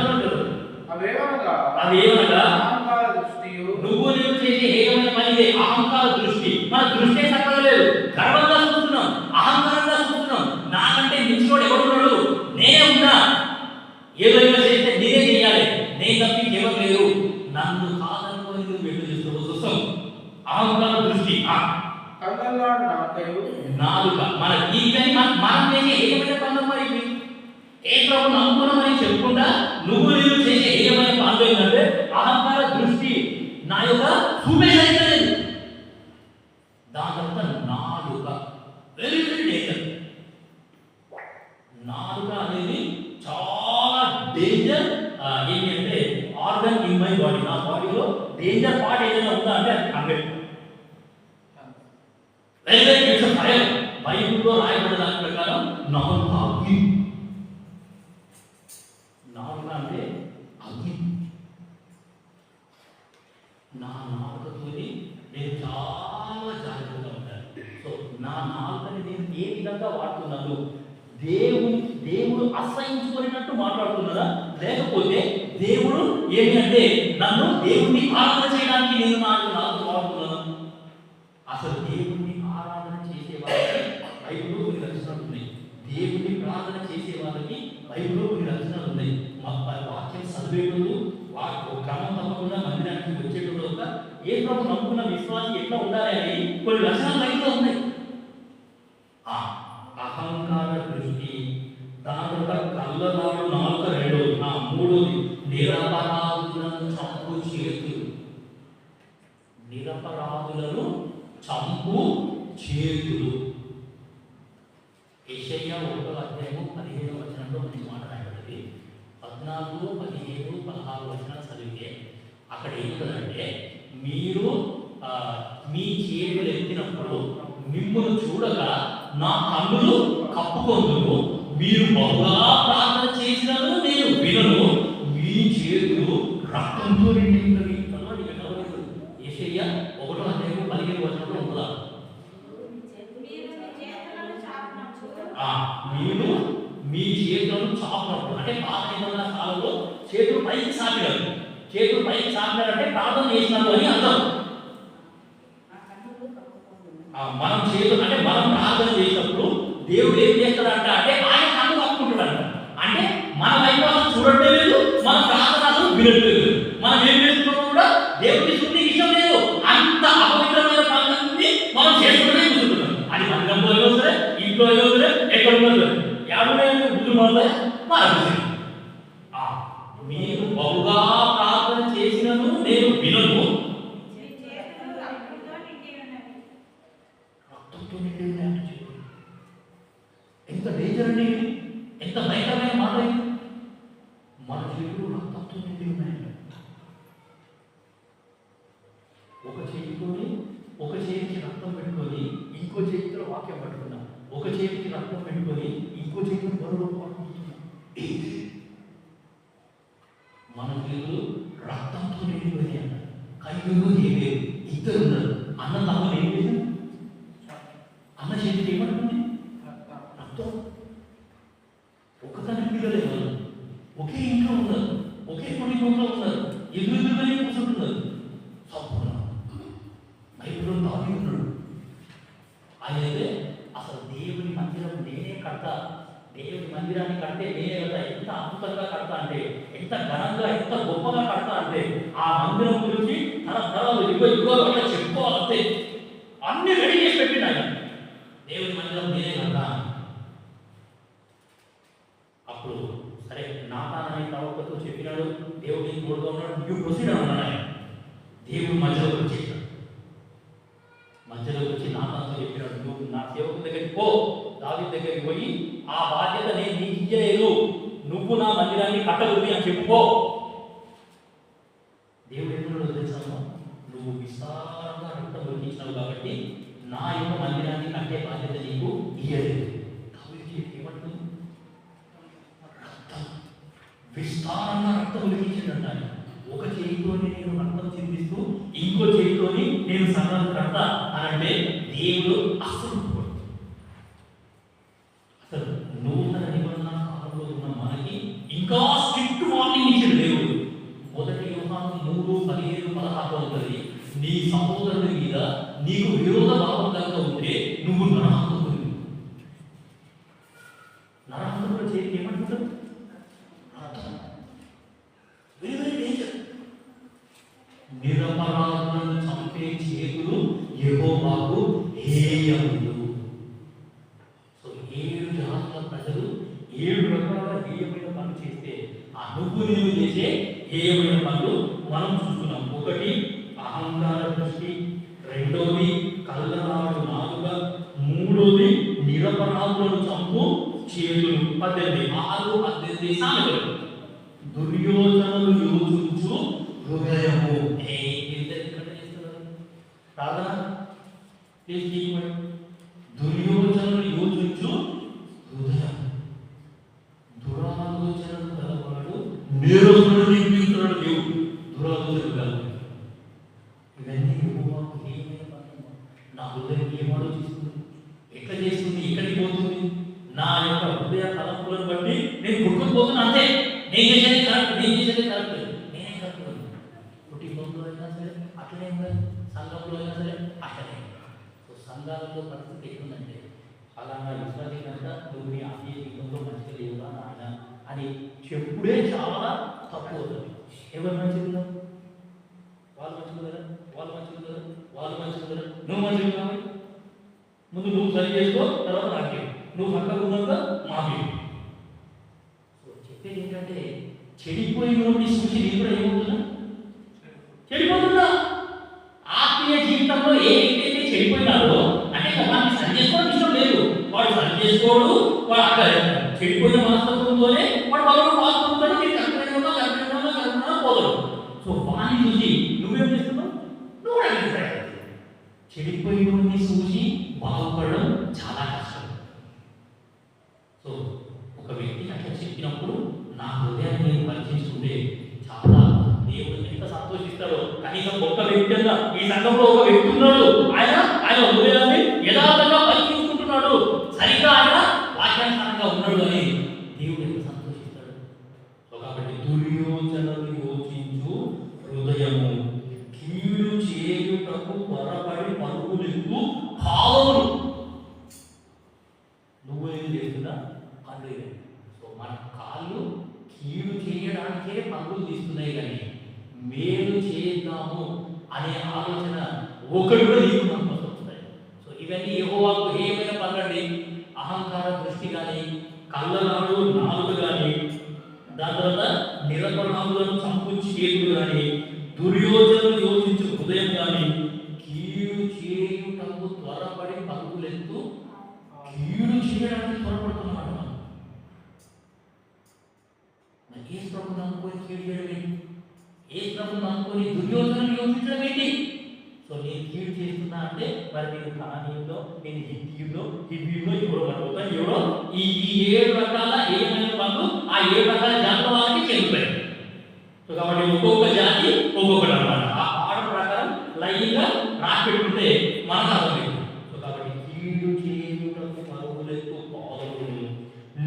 అవేమనగా అహంకార దృష్టియు. నువ్వు నేను చేసే హేయమైన పని ఇదే, అహంకార దృష్టి. మన దృష్టి చక్కగా లేదు. గర్వంగా చూస్తున్నాం, అహంకారంగా చూస్తున్నాం. నాకంటే మించినోడు ఎవడున్నాడు? నేనే ఉన్నా. ఏదైనా చేస్తే నేనే చేయాలి, నేను తప్పి కేవలం లేదు. నన్ను కాదనుకొని నువ్వు వెళ్ళు చేస్తావు. చూస్తాం అహంకార దృష్టి. కళ్ళల్లాడు నాకయు నాలుక. మన దీనిపై మనం చేసే హేయమైన పనులు మరి ఏ ప్రభుని నమ్ముకున్నామని చెప్పుకుంటా నువ్వు నేను చేసే హేయమైన పనులు ఏంటంటే అహంకార దృష్టి. నా యొక్క చూపేసలేదు. దాని తర్వాత నాలుక. Very very danger. నాలుక అనేది చాలా డేంజర్. ఏంటి అంటే ఆర్గన్ ఇన్ మై బాడీ. నా బాడీలో డేంజర్ పార్ట్ ఏదైనా ఉందా అంటే అది complete. Very very it's fire. బైబిల్లో రాయబడిన దాని ప్రకారం నాలుక అగ్ని. నాలుక అంటే అగ్ని. నా నాలుకతోని నేను చాలా జాగ్రత్తగా ఉంటాను. సో నా నాలుకని నేను ఏ విధంగా వాడుతున్నాను? దేవుడు అసహించుకునేటట్టు మాట్లాడుతున్నారా, లేకపోతే దేవుడు ఏమి అంటే నన్ను దేవుణ్ణి ఆరాధన చేయడానికి నేను నాలుగు వాడుతున్నాను? అసలు దేవుణ్ణి ఆరాధన చేసే వాళ్ళకి బైబిల్లో కొన్ని దర్శనాలు ఉన్నాయి. దేవుని ప్రార్థన చేసే వాళ్ళకి బైబిల్లో కొన్ని లక్షణాలు ఉన్నాయి. వాక్యం చదివేటోళ్ళు ఒక క్రమం తప్పకుండా మందిరానికి వచ్చేటోళ్ళు ఒక ఏ ప్రభు నమ్ముకున్న విశ్వాసం ఎట్లా ఉండాలి అని కొన్ని లక్షణాలు బైబిల్లో ఉన్నాయి. అహంకార దృష్టి, దాని తర్వాత కళ్ళనాడు నాలుక రెండోది, మూడోది నిరపరాధులను చంపు చేతులు. నిరపరాధులను చంపు చేతులు. యెషయా 1:15 మనకి మాట రాయబడింది. 14, 15, 16 వచనాలు చదివితే అక్కడ ఏముంటుందంటే, మీరు మీ చేతులు ఎత్తినప్పుడు మిమ్మల్ని చూడగా నా కన్నులు కప్పుకొందును, మీరు బహుగా ప్రార్థన చేసినను నేను వినను, మీ చేతులు రక్తంతో నిండి ఉన్నవి. యెషయా 1:15 ఉందా? మీరు మీ చేతులను చాపినప్పుడు అంటే పాత నిబంధన కాలంలో చేతులు పైకి చాపినారు. చేతులు పైకి చాపినారంటే ప్రార్థన చేసినారు అని అర్థం. మనం చేతులు అంటే మనం ప్రార్థన చేసినప్పుడు దేవుడు ఏం చేస్తాడంట అంటే ఆయన కన్ను కప్పుకుంటాడంట. అంటే మన వైపు చూడటం లేదు, మన ప్రార్థనలు వినట్లేదు. మనం ఏం చేస్తున్నామో కూడా దేవుడికి శుద్ధి ఇష్టం లేదు. అంత అపవిత్రమైన పనులన్నీ మనం చేసుకుంటూనే కూర్చుంటున్నాం. అది మందిరంలో అయినా సరే, ఇంట్లో అయినా సరే, ఎక్కడ ఉన్నా సరే, ఎవరైనా ముందు మాట్లాడే మీరు బహుగా ప్రార్థన చేసినను నేను వినను, రక్తంతో నిండి ఉన్నాయంట చేతులు. ఎంత డేంజర్ అండి, ఎంత భయంకరమైన మాట. మన చేతులు రక్తంతో నిండి ఉన్నాయంట. ఒక చేతికి రక్తం పెట్టుకొని ఇంకో చేతిలో వాక్యం పట్టుకున్నాం. ఒక చేతికి రక్తం పెట్టుకొని ఇంకో చేతిని బరువు పట్టుకుంటున్నాం. మన చేతులు రక్తంతో నిండిపోయి అంట. కయ్యూరు ఏమేరు ఇద్దరు ఉన్నారు. అన్న తమ్ముడు ఏం చేశారు? అన్న చేతికి ఏమంటుంది? రక్తం. ఒక తండ్రి పిల్లలే ఉన్నారు, ఒకే ఇంట్లో ఉన్నారు, ఒకే కుటుంబంలో ఉన్నారు, ఎదురుగానే కూర్చుంటున్నారు. సంపూర్ణ బైబిల్లో దావీదు ఉన్నాడు. ఆయనైతే అసలు దేవుని మందిరం నేనే కడతా, దేవుని మందిరాన్ని కడితే నేనే కదా, ఎంత అద్భుతంగా కడతా అంటే, ఎంత ఘనంగా ఎంత గొప్పగా కడతా అంటే, ఆ మందిరం గురించి తరతరాలు యుగ అట్లా చెప్పుకోవాలంటే అన్ని రెడీ చేసి పెట్టిండు ఆయన. దేవుని మందిరం నేనే కడతా. అప్పుడు సరే నాతాన్ అనే ప్రవక్తతో చెప్పినాడు, దేవుడిని తోడుగా ఉన్నాడు, నువ్వు ప్రొసీడ్ అన్నాడు ఆయన. దేవుడు మధ్యలోకి వచ్చేసాడు. మధ్యలోకి వచ్చి నాతాన్తో చెప్పినాడు, నువ్వు నా సేవకు దగ్గరికి పో, దావీదు దగ్గరికి పోయి ఆ బాధ్యత నేను నీకు ఇయ్యలేదు, నువ్వు నా మందిరాన్ని కట్టగలిగి అని చెప్పుకో. దేవుడు ఎప్పుడు తెలుసాను, నువ్వు విస్తారంగా రక్తం ఒలికించినావు కాబట్టి నా యొక్క మందిరాన్ని కట్టే బాధ్యత నీకు ఇయ్యలేదు. దావీదు ఏమంటుంది? రక్తం విస్తారంగా రక్తం ఒలికించిందంట. ఒక చేతితోని నేను రక్తం చిందిస్తూ ఇంకో చేతితోని నేను సంఘాలు కడతా అని అంటే దేవుడు అసలు నూతన నిబంధన కాలంలో ఉన్న మనకి ఇంకా స్ట్రిక్ట్ వార్నింగ్ ఇచ్చాడు దేవుడు. 1 యోహాను 3:15-16 ఉంటుంది, నీ సహోదరుడి మీద నీకు విరోధ భావం కనుక ఉంటే నువ్వు నరహంతకుడు. నరహంతకుడు చేతికి ఏమంటున్నాడు? Very very danger. నిరపరాధులను చంపే చేతులు యెహోవాకు హేయములు. సో 7 జాతుల ప్రజలు 7 రకాల హేయమైన పనులు చేస్తే, ఆ నువ్వు నేను చేసే హేయమైన పనులు మనం చూసుకున్నాం. ఒకటి అహంకార దృష్టి, రెండోది కళ్ళనాడు నాలుక, మూడోది నిరపరాధులను చంపు చేతులు. 18 సామెతలు. దుర్యోచనలు యోచించు హృదయము. ప్రార్థన దుర్యోచనలు యోచించు హృదయం. దురాలోచనలు గలవాడు నేరస్తుడు నిందిస్తున్నాడు దేవుడు. దురాలోచనలు గలవాడు. ఇవన్నీ యెహోవాకు హేయమైన పనులు. నా హృదయం ఏం ఆలోచిస్తుంది, ఎట్లా చేస్తుంది, ఎక్కడికి పోతుంది, నా యొక్క హృదయ తలంపులను బట్టి నేను కొట్టుకుపోతున్నా. అంతే, నేను చేసేది కరెక్ట్, నేనే కరెక్ట్. కుటుంబంలో అయినా సరే అట్లనే ఉండాలి, సంఘంలో అయినా సరే అట్లనే. సో సంఘాలలో పరిస్థితి ఎట్లుందంటే, అలాగా విశ్వాసంగా నువ్వు నీ ఆత్మీయ జీవితంలో మంచిగా లేవురా నాయన అని చెప్పుడే చాలా తప్పు అవుతుంది. ఎవరు మంచిగా ఉన్నారు? వాళ్ళు మంచిగా కదా, వాళ్ళు మంచిగా కదా, వాళ్ళు మంచిగా కదా, నువ్వు మంచిగా ఉన్నావు. ముందు నువ్వు సరి చేసుకో, తర్వాత నాకే, నువ్వు పక్కకు ఉన్నాక మాకే. సో చెప్పేది ఏంటంటే చెడిపోయినోడిని చూసి నేను కూడా ఏమవుతున్నా? చెడిపోతున్నా. ఆత్మీయ జీవితంలో ఏ వ్యక్తి అయితే చెడిపోయినారో అంటే వాడిని సరి చేసుకోవడం ఇష్టం లేదు, వాడు సరి చేసుకోడు, వాడు అక్కడ చెడిపోయిన మనస్తత్వంతోనే వాడు బలంలో పాల్గొంటాడు, నేను కరెక్ట్గా పోతాడు. సో వాడిని చూసి నువ్వేం చేస్తున్నావు? నువ్వు కూడా అడిగిస్తాడు. చెడిపోయినోడిని చూసి బాగుపడడం చాలా కష్టం. సో ఒక వ్యక్తి అట్లా చెప్పినప్పుడు నా హృదయాన్ని నేను పరిచయించుకుంటే చాలా దేవుడు ఎంత సంతోషిస్తాడో. కనీసం ఒక్క వ్యక్తి అన్నా ఈ సంఘంలో ఒక వ్యక్తి ఉన్నాడు, ఆయన హృదయాన్ని యథార్థంగా పరిచయించుకుంటున్నాడు, సరిగ్గా ఆయన వాక్యానుసారంగా ఉన్నాడు అని దేవుడు ఎంత సంతోషిస్తాడు. సో కాబట్టి దుర్యోచనలు యోచించు హృదయము కీడు చేయుటకు త్వరపడి పరుగులెత్తు కావును. నువ్వు ఏం చేస్తున్నా? కళ్ళు. సో మన కాళ్ళు కీడు చేయడానికే పరుగులు తీస్తున్నాయి, కానీ మేలు చేద్దాము అనే ఆలోచన ఒకటి కూడా నీకు మనకు వస్తాయి. సో ఇవన్నీ యెహోవాకు ఏమైనా పనులండి. అహంకార దృష్టి కానీ, కళ్ళనాడు నాలుగు కానీ, దాని తర్వాత నిరపరాధులను చంపుచి చేతులు కానీ, దుర్యోచనలు యోచించు హృదయం కానీ, కీడు చేయుటకు త్వరపడి పరుగులెత్తు. కీడు చేయడానికి త్వరపడుతున్నాడు. ఏ ప్రభుత్వం అనుకొని కీడు చేయడం ఏంటి? ఏ ప్రభుత్వం అనుకొని దుర్యోచనలు యోచించడం ఏంటి? సో నేను కీడు చేస్తున్నా అంటే మరి నేను కానీయంలో, నేను హిందీలో, హిందీలో ఎవరో పడిపోతాను, ఎవరో ఈ 7 రకాల ఏమైనా పనులు ఆ 7 రకాల జాతుల వాళ్ళకి చెందుతాయి. సో కాబట్టి ఒక్కొక్క జాతి ఒక్కొక్కటి అన్నమాట. ఆ ఆర్డర్ ప్రకారం లైన్గా రాసి పెట్టుకుంటే మనకు అర్థమైంది. సో కాబట్టి కీడు చేయుటకు పరుగులెత్తు పాదములు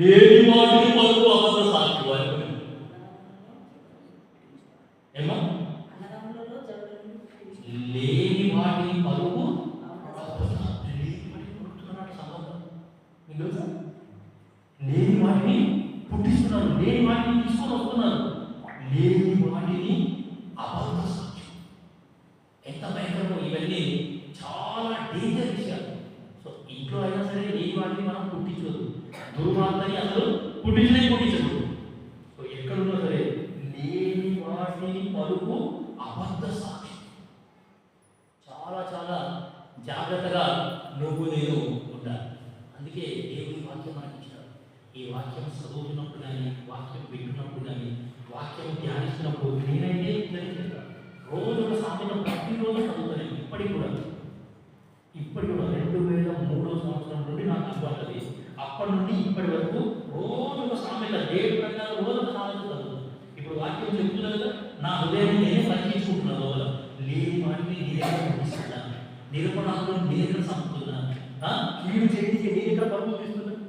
లేని వాటిని పరుగు అబద్ధ సాక్షులు అనుకుని ఏమో లేని వాటిని పరుగు లేని వాటిని పుట్టిస్తున్నారు, లేని వాటిని తీసుకొని వస్తున్నారు, లేని వాటిని అబద్ధ సాక్ష్యం. ఎంత భయంకరమో ఇవన్నీ, చాలా డేంజర్ విషయాలు. సో ఇంట్లో అయినా సరే లేని వాటిని మనం పుట్టించదు, దుర్వార్తని అసలు పుట్టించకూడదు. సో ఎక్కడున్నా సరే లేని వాటిని పరుగు అబద్ధ సాక్ష్యం. చాలా చాలా జాగ్రత్తగా నువ్వు నేను ఉండాలి. అందుకే దేవుని వాక్యం మనకి ఇచ్చాడు. ఈ వాక్యం చదువుతున్నప్పుడు కానీ, వాక్యం వింటున్నప్పుడు కానీ, వాక్యం ధ్యానిస్తున్నప్పుడు నేనైతే రోజు ఒక సామెత ప్రతిరోజు చదువుతాను. ఇప్పటికి కూడా 2003 సంవత్సరం నుండి నాకు అలవాటు. అప్పటి నుండి ఇప్పటి వరకు రోజు ఒక సామెత, దేవుడి ప్రకారం రోజు ఒక సామెత చదువుతాను. ఇప్పుడు వాక్యం చెప్తున్నా కదా, నా హృదయాన్ని నేనే పరిచయించుకుంటున్నాను. లోపల లేని వాటిని నేనే పంపిస్తున్నాను, నిరపరాధులను నేనే చంపుతున్నాను, కీడు చేసి నేను ఇక్కడ పరుగులు తీస్తున్నాను.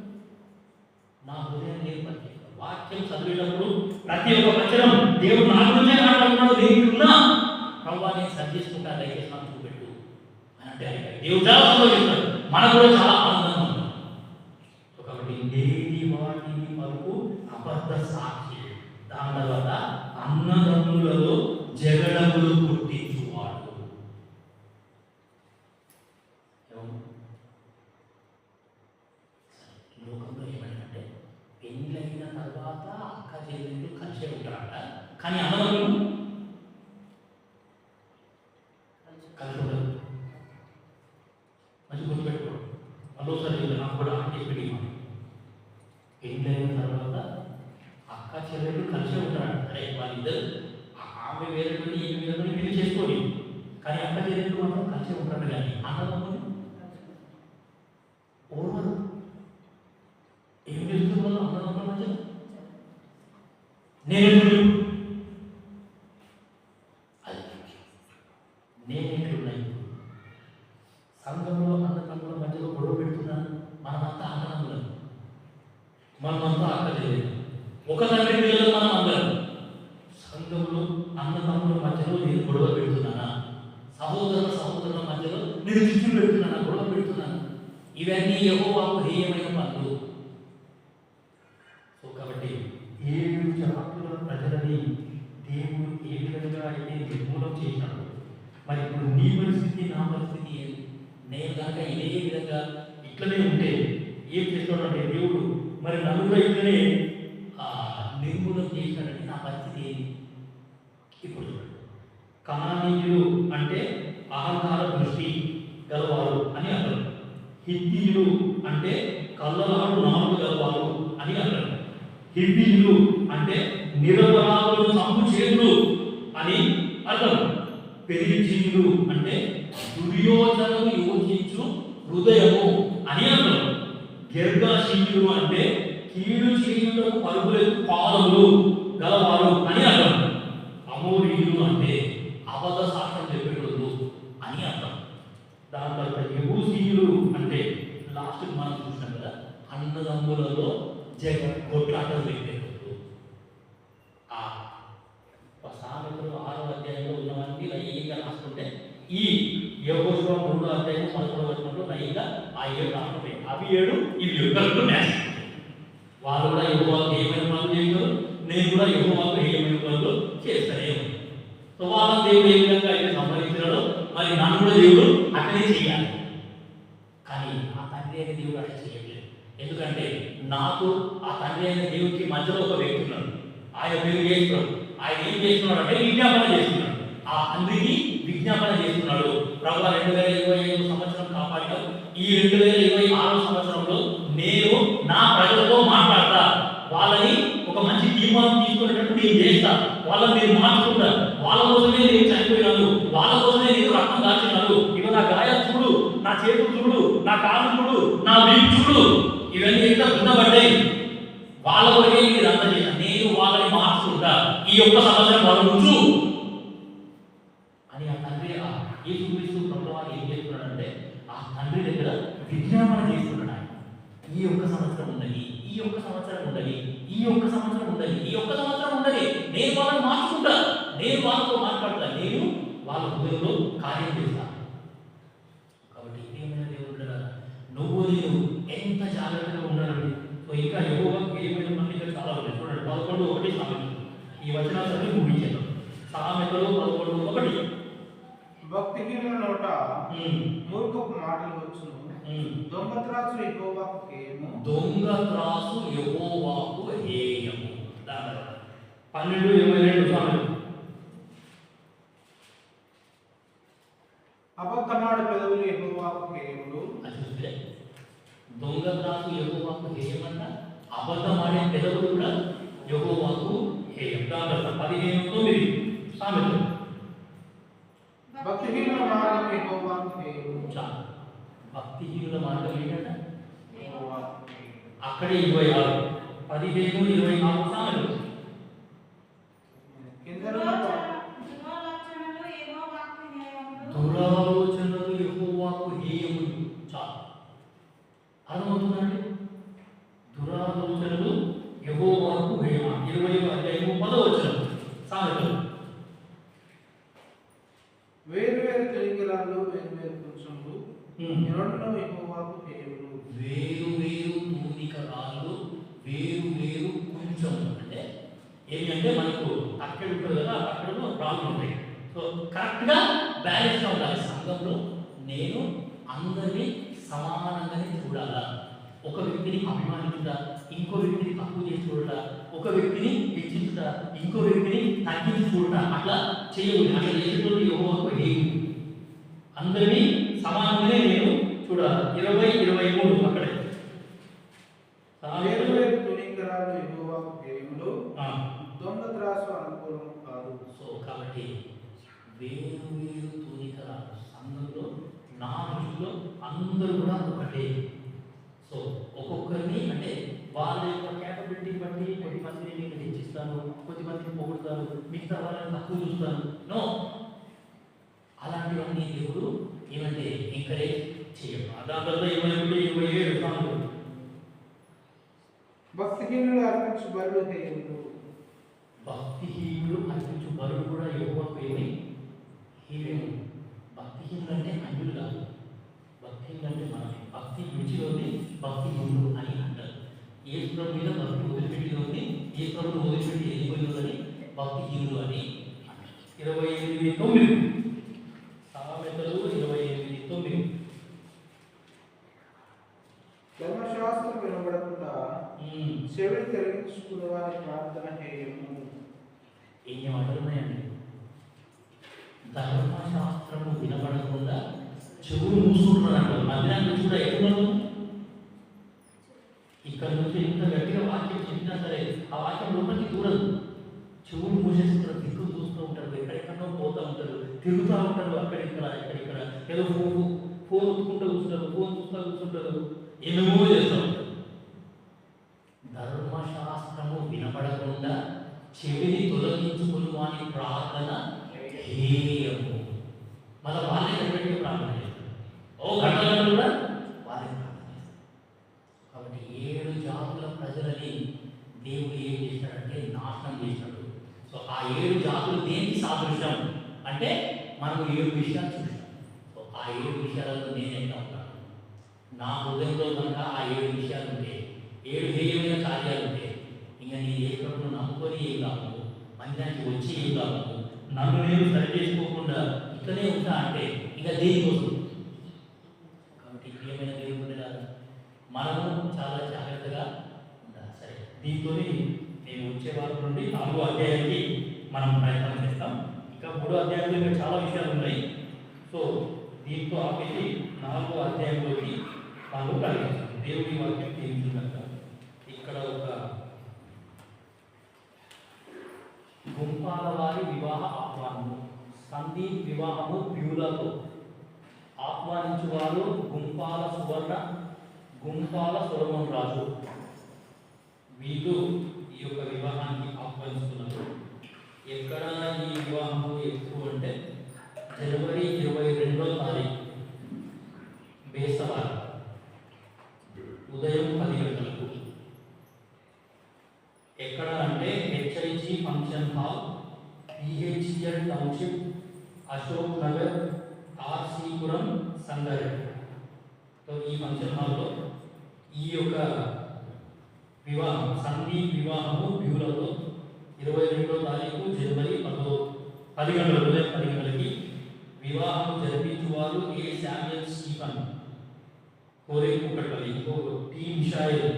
నా హృదయాన్ని నేను పరిచయిస్తాను. వాక్యం చదివేటప్పుడు ప్రతి ఒక్క వచనం దేవుడు నా గురించే మాట్లాడుతున్నాడు. నేనున్నా ప్రభావ నేను సరి చేసుకుంటాను, దయచేసి నాకు చూపెట్టు అని అంటే దేవుడు చాలా సంతోషిస్తాడు, మనకు కూడా చాలా ఆనందంగా ఉంటుంది. కాబట్టి లేని వాటిని పరుగు అబద్ధ సాక్షి. దాని తర్వాత అన్నదమ్ములలో జగడములు పుట్టించువాడు. లోకంలో ఏమంటే పెళ్ళైన తర్వాత అక్క చెల్లెళ్ళు కలిసే ఉంటారట, కానీ అన్నదమ్ములు కలిసి ఉండదు. మంచి గుర్తుపెట్టుకోండి. మరోసారి నాకు కూడా అంటే పెళ్ళైన తర్వాత అక్క చెల్లెళ్ళు కలిసే ఉంటారట. అరే వాళ్ళిద్దరు, ఆమె వేరేటువంటి ఈమె వేరే పెళ్లి చేసుకోండి, కానీ అక్క చెల్లెళ్ళు మాత్రం కలిసే ఉంటారు. కానీ అన్నదమ్ములు ఓర్వరు. ఏం చేస్తుంది వాళ్ళు అన్నదమ్ముల మధ్య? నేను నేనేట్లున్నాయి సంఘంలో అన్నదమ్ముల మధ్యలో గొడవ పెడుతున్నాను. మనమంతా అన్నదమ్ములం, మనమంతా అక్క చెల్లెలు, ఒక తండ్రి పిల్లలు మనం అందరం. సంఘంలో అన్నదమ్ముల మధ్యలో నేను గొడవ పెడుతున్నానా? సహోదరుల మధ్యలో నేను చిచ్చులు పెడుతున్నానా? గొడవ పెడుతున్నాను. ఇవన్నీ యెహోవాకు హేయమైన పనులు. సో కాబట్టి 7 జాతుల ప్రజలని దేవుడు ఏ విధంగా అయితే నిర్మూలం చేశాడు, మరి ఇప్పుడు నీ పరిస్థితి నా పరిస్థితి ఏంటి? నేను కనుక ఇదే విధంగా ఇట్లనే ఉంటే ఏం చేస్తాడంటే దేవుడు మరి నన్ను కూడా ఇట్లనే నిర్మూలం చేశాడంటే నా పరిస్థితి ఏంటి? ఇప్పుడు చూడండి, కనానీయులు అంటే అహంకార దృష్టి గలవారు అని అంటారు. హిత్తీయులు అంటే కళ్ళలాడు నాలుగు గలవారు అని అంటారు. హిబ్బీయులు అంటే నిరపరాధులను చంపు చేతులు అని అర్థం. పెరిజీయులు అంటే దుర్యోధనము యోచించు హృదయము అని అర్థం. గెర్గాషీయులు అంటే కీడు చేయుటకు పరుగులకు పాదములు గలవారు అని అర్థం. అమోరీయులు అంటే అబద్ధ సాక్ష్యం చెప్పేటోళ్ళు అని అర్థం. దాని తర్వాత యెబూసీయులు అంటే లాస్ట్కి మనం చూసినాం కదా, అన్నదమ్ములలో కొట్లాటలు పెట్టేటోళ్ళు. ఆ సామెతలు 6వ అధ్యాయంలో ఉన్నవన్నీ లైన్గా రాసుకుంటే ఈ యెహోషువ 3వ అధ్యాయం 11వ వచనంలో లైన్గా ఆ 7 రాసుకుంటాయి. అవి 7 ఇవి 7 మ్యాచ్. వాళ్ళు కూడా యెహోవాకు ఏమైనా పనులు చేస్తారు, నేను కూడా యెహోవాకు ఏమైనా పనులు చేస్తూనే ఉన్నాను. సో వాళ్ళని దేవుడు ఏ విధంగా అయితే సంహరించాడో మరి నన్ను కూడా దేవుడు అక్కడే చేయాలి. కానీ ఆ తండ్రి అయిన దేవుడు అట్లా చేయట్లేదు. ఎందుకంటే నాకు ఆ తండ్రి అయిన దేవుడికి మధ్యలో ఒక వ్యక్తి ఉన్నాడు. ఆయన పేరు చేస్తున్నాడు. ఆయన ఏం చేస్తున్నాడు అంటే విజ్ఞాపన చేస్తున్నాడు. ఆ తండ్రికి విజ్ఞాపన చేస్తున్నాడు. ప్రభువా 2025 సంవత్సరం కాపాడినావు, ఈ 2026 సంవత్సరంలో నేను నా ప్రజలతో మాట్లాడతా, వాళ్ళని ఒక మంచి తీర్మానం తీసుకునేటట్టు నేను చేస్తా, వాళ్ళని నేను మార్చుకుంటా, వాళ్ళ కోసమే నేను చనిపోయినాను, వాళ్ళ కోసమే నేను రక్తం దాచినాను. ఇక నా గాయాలు చూడు, నా చేతులు చూడు, నా కాళ్ళు చూడు, నా వీపు చూడు, ఇవన్నీ ఎంత గుర్తపడ్డాయి. వాళ్ళ వరకే మీరు అంతా చేశాను, నేను వాళ్ళని మార్చుకుంటా, ఈ యొక్క సంవత్సరం వాళ్ళ నుంచు అని ఆ తండ్రి యేసుక్రీస్తు ప్రభువారు ఏం చేస్తున్నాడంటే ఆ తండ్రి దగ్గర విజ్ఞాపన చేస్తున్నాడు. ఆయన ఈ యొక్క సంవత్సరం ఉండని, ఈ యొక్క సంవత్సరం ఉండని, ఈ యొక్క సంవత్సరం ఉండని, ఈ యొక్క సంవత్సరం ఉండని, నేను వాళ్ళని మార్చుకుంటా, నేను వాళ్ళతో మాట్లాడతా, నేను వాళ్ళ హృదయంలో కార్యం చేస్తాను. కాబట్టి ఏమైనా దేవుడు కదా, నువ్వు నేను ఎంత జాగ్రత్తగా ఉండాలండి. సో ఇంకా యెహోవాకు ఏమైనా పనులు చాలా ఉన్నాయి. చూడండి 11:1 సామెతలు. ఈ వచనాలన్నీ ముగించాను. సామెతలు 11:1. భక్తిహీనుల నోట మూర్ఖపు మాటలు వచ్చును, దొంగ త్రాసు యెహోవాకు హేయము. దొంగ త్రాసు యెహోవాకు హేయము. 12:22 సామెతలు. అబద్ధమాడు పెదవులు యెహోవాకు హేయములు. అంటే దొంగ త్రాసు యెహోవాకు హేయమన్న, అబద్ధమాడే పెదవులు కూడా యెహోవాకు హేయం. 15:9 సామెతలు. భక్తిహీనుల మార్గం యెహోవాకు హేయము. చాలు. భక్తిహీనుల మార్గం ఏంటంటే యెహోవాకు హేయము. అక్కడే 26, 15-24 సామెతలు. దురాలోచనలు యెహోవాకు హేయములు. చాలు. అర్థమవుతుందండి? దురాలోచనలు యెహోవాకు హేయమ. 20వ అధ్యాయము 10వ వచనం సామెతలు. వేరు వేరు తెలిగిలాలు వేరు వేరు కొంచెంలు రెండును యెహోవాకు హేయములు. వేరు వేరు తూనిక రాళ్ళు, వేరు వేరు కొంచెం. అంటే ఏంటంటే మనకు అక్కడ ఉంటుంది కదా, అక్కడ రాళ్ళు ఉంటాయి. సో కరెక్ట్గా బ్యాలెన్స్గా ఉండాలి. సంఘంలో నేను అందరినీ సమానంగానే చూడాలా. ఒక వ్యక్తిని అభిమానించుట, ఇంకో వ్యక్తిని తక్కువ చేసి చూడట, ఒక వ్యక్తిని హెచ్చించుట, ఇంకో వ్యక్తిని తగ్గించి చూడట, అట్లా చేయకూడదు. అట్లా చేసేటోళ్ళు యెహోవాకు హేయము. అందరినీ సమానంగానే నేను చూడాలి. 20-23 అక్కడే. వేరు వేరు తునికరాలు యెహోవాకు హేయములు, దొంగ త్రాసు అనుకూలం కాదు. సో కాబట్టి వేరు వేరు తూనికరాలు సంఘంలో నా దృష్టిలో అందరూ కూడా ఒకటే. సో ఒక్కొక్కరిని అంటే వాళ్ళ యొక్క క్యాపబిలిటీని బట్టి కొద్దిమందిని నేను హెచ్చిస్తాను, కొద్దిమందిని పొగుడుతాను, మిగతా వాళ్ళని తక్కువ చూస్తాను. నో, అలాంటివన్నీ దేవుడు ఏమంటే ఎంకరేజ్ చేయడు. దాని తర్వాత 21-27 సామెతలు. భక్తిహీనులు అర్పించు బలులు హేయములు. భక్తిహీనులు అర్పించు బలులు కూడా యెహోవాకు ఏమి హేయము. భక్తిహీనులు అంటే అన్యులు కాదు, భక్తిహీనులు అంటే మనమే. భక్తి విడిచి 28:9. సామెతలు 28:9. ధర్మశాస్త్రం వినబడకుండా చెవిని తొలగించుకున్న వారి ప్రార్థన హేయము. ఎన్ని మాటలు ఉన్నాయండి. ధర్మశాస్త్రము వినబడకుండా చెవులు మూసుకుంటున్నాడు. మధ్యాహ్నం నుంచి కూడా ఎక్కడున్నాడు? ఇక్కడ నుంచి ఎంత గట్టిగా వాక్యం చెప్పినా సరే ఆ వాక్యం లోపలికి దూరదు. చెవులు మూసేసుకుంటారు, దిక్కులు చూస్తూ ఉంటారు, ఎక్కడెక్కడో పోతూ ఉంటారు, తిరుగుతూ ఉంటారు, అక్కడిక్కడ ఎక్కడిక్కడ ఏదో ఫోన్ చూసుకుంటూ కూర్చుంటారు, ఫోన్ చూస్తూ కూర్చుంటారు, ఎన్నో చేస్తూ ఉంటారు. ధర్మశాస్త్రము వినపడకుండా చెవిని తొలగించుకుని వాని ప్రార్థన హేయము. మన వాళ్ళే గట్టిగా ప్రార్థన చేస్తారు. ఓ గంటలు కూడా వాళ్ళే ప్రార్థన చేస్తారు. కాబట్టి 7 జాతుల ప్రజలని దేవుడు ఏం చేశాడంటే నాశనం చేశాడు. సో ఆ 7 జాతులు దేనికి సాదృశ్యం అంటే మనం 7 విషయాలు చూసాం. సో ఆ 7 విషయాలలో నేను ఎట్లా ఉంటాను? నా హృదయంలో కనుక ఆ 7 విషయాలు ఉంటే, 7 హేయమైన కార్యాలు ఉంటే, ఇంకా నీ దేవుడు నమ్ముకొని ఏం కాదు, మందిరానికి వచ్చి ఏం కాదు, నన్ను నేను సరి చేసుకోకుండా ఇక్కడే ఉంటా అంటే ఇంకా దేనికోసం? కాబట్టి ప్రియమైన దేవుడు మనము చాలా జాగ్రత్తగా ఉండాలి. సరే, దీంతో నేను వచ్చే వారం నుండి 4వ అధ్యాయానికి మనం ప్రయత్నం చేస్తాం. ఇంకా 3వ అధ్యాయంలో ఇంకా చాలా విషయాలు ఉన్నాయి. సో దీంతో ఆపేసి 4వ అధ్యాయంలోకి మనం ప్రవేశిస్తాం. దేవుడి వాక్యం తెలియజేయక ఇక్కడ ఒక గుంపాల వారి వివాహ ఆహ్వానము, సందీప్ వివాహము ప్యూలతో ఆహ్వానించువారు గుంపాల సువర్ణ, గుంపాల సొలొమోన్ రాజు. వీళ్ళు ఈ యొక్క వివాహానికి ఆహ్వానిస్తున్నారు. ఎక్కడ ఈ వివాహము ఎప్పుడు అంటే జనవరి 22వ తారీఖు బేస్తవారం ఉదయం 10 గంటలకు. ఎక్కడ అంటే HIG function hall, PHL township, Ashok Nagar, RC Puram, Sangareddy. So ఈ ఫంక్షన్ హాల్లో ఈ యొక్క వివాహం, సందీప్ వివాహము బ్యూరోలో 22వ తారీఖు జనవరి 10 గంటల ఉదయం 10 గంటలకి వివాహం జరిపించువారు ఏ శామ్యుయల్ స్టీఫన్ కోరేకుకట్పల్లి, టి మిషాయిల్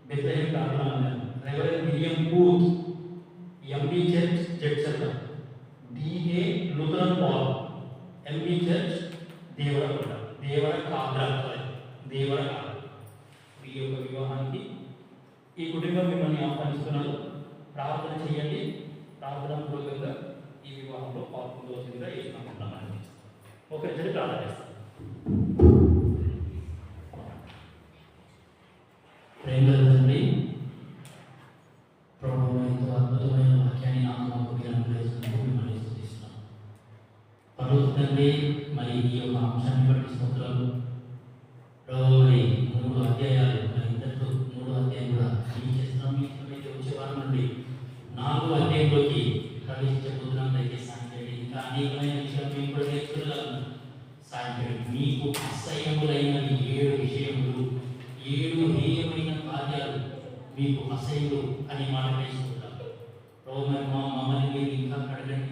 బెత్లెహేమ్ ప్రార్థన, Reverend William Booth MB church Jadcherla, DA Lutheran Paul MB church Devarakonda, దేవర ఈ యొక్క వివాహానికి ఈ కుటుంబం మిమ్మల్ని ఆహ్వానిస్తున్నారు. ప్రార్థన చేయండి. ప్రార్థన పూర్వకంగా ఈ వివాహంలో పాల్గొనవలసిందిగా ఏసుకుంటున్నామని. ఓకే, సరే, ప్రార్థన చేస్తాం. ప్రేమలండి, ప్రభువు ఎంతో అద్భుతమైన వాక్యాన్ని నాకు అనుగ్రహిస్తున్నందుకు మిమ్మల్ని స్తుతిస్తున్నాను. పర్వతండి, మరి ఈ యొక్క అంశాన్ని బట్టి స్తోత్రాలు. మరి 3 అధ్యాయాలు, మరి ఇంతటితో 3వ అధ్యాయం కూడా చేస్తున్నాం. మీకు వచ్చే వారం నుండి 4వ అధ్యాయంలోకి ప్రవేశించబోతున్నాం. దయచేసి సాయం చేయండి. ఇంకా అనేకమైన విషయాలు మేము కూడా నేర్చుకోగలను. సాయం చేయండి. మీకు అసహ్యములైనవి 7 విషయములు, 7 హేయమైన కార్యాలు మీకు అసహ్యులు అని మాట వేసుకుంటారు. ప్రభు మరి మమ్మల్ని మీరు ఇంకా కడగండి,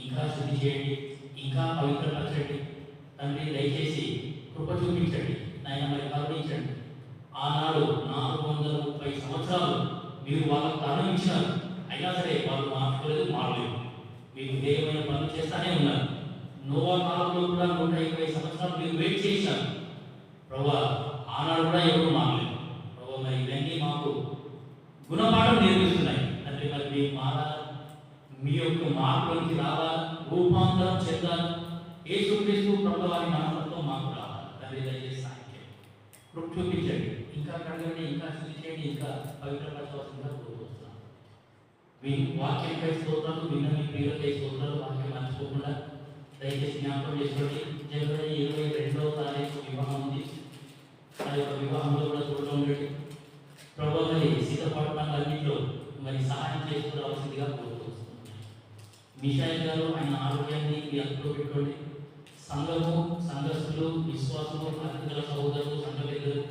ఇంకా శుద్ధి చేయండి, ఇంకా పవిత్రపరచండి. తండ్రి దయచేసి కృప చూపించండి, నాయన మరి కరుణించండి. ఆనాడు 430 సంవత్సరాలు మీరు వాళ్ళకు తరుణం ఇచ్చినారు. అయినా సరే వాళ్ళు మార్చుకోలేదు, మారలేదు. మీకు దేవమైన పనులు చేస్తానే ఉన్నారు. నోవా కాలంలో కూడా 120 సంవత్సరాలు మీరు వెయిట్ చేశారు. ప్రభు ఆనాడు కూడా ఎవరు మారలేదు. ప్రభు మరి ఇవన్నీ మాకు గుణపాఠం నేర్పిస్తున్నాయి. తండ్రి మరి మీరు మారాలి, మీ యొక్క మార్పులోకి రావాలి, రూపాంతరం చెందాలి. యేసుక్రీస్తు ప్రభువు వారి నామములో మాకు రావాలి. తండ్రి దయచేసి సాయం చేయండి, కృప చూపించండి. ఇంకా కడగండి, ఇంకా శుద్ధి చేయండి, ఇంకా పవిత్రపరచవలసిందిగా కోరుతున్నాను. మీ వాక్యంపై స్తోత్రాలు, విన్న మీ ప్రియులపై స్తోత్రాలు. వాక్యం మర్చిపోకుండా దయచేసి జ్ఞాపకం చేసుకోండి. జనవరి 22వ తారీఖు వివాహం ఉంది. ఆ యొక్క వివాహంలో కూడా చూడండి. ప్రభుత్వ సిద్ధపాటు పనులన్నింటిలో మరి సహాయం చేసుకోవాల్సిందిగా కోరుతున్నాను. మిషాయిల్ గారు ఆయన ఆరోగ్యాన్ని మీ అదుపులో పెట్టుకోండి. సంఘము, సంఘస్థులు, విశ్వాసులు, అతిథుల సహోదరులు, సంఘ పెద్దలు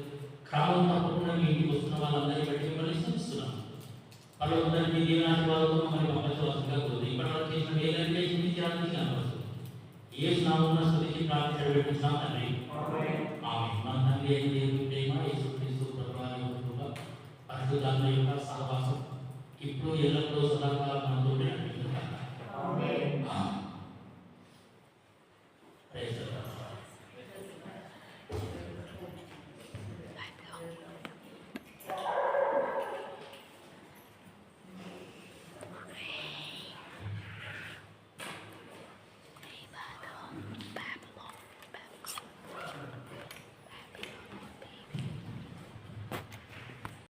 క్రమం తప్పకుండా మీ ఇంటికి వస్తున్న వాళ్ళందరినీ బట్టి మిమ్మల్ని స్థుతిస్తున్నాను. వాళ్ళందరికీ దీవెనాశీర్వాదాలతో మమ్మల్ని పంపించవలసిందిగా కోరుతుంది. ఇప్పటివరకు చేసిన ఏదైతే ప్రార్థించాం తండ్రి.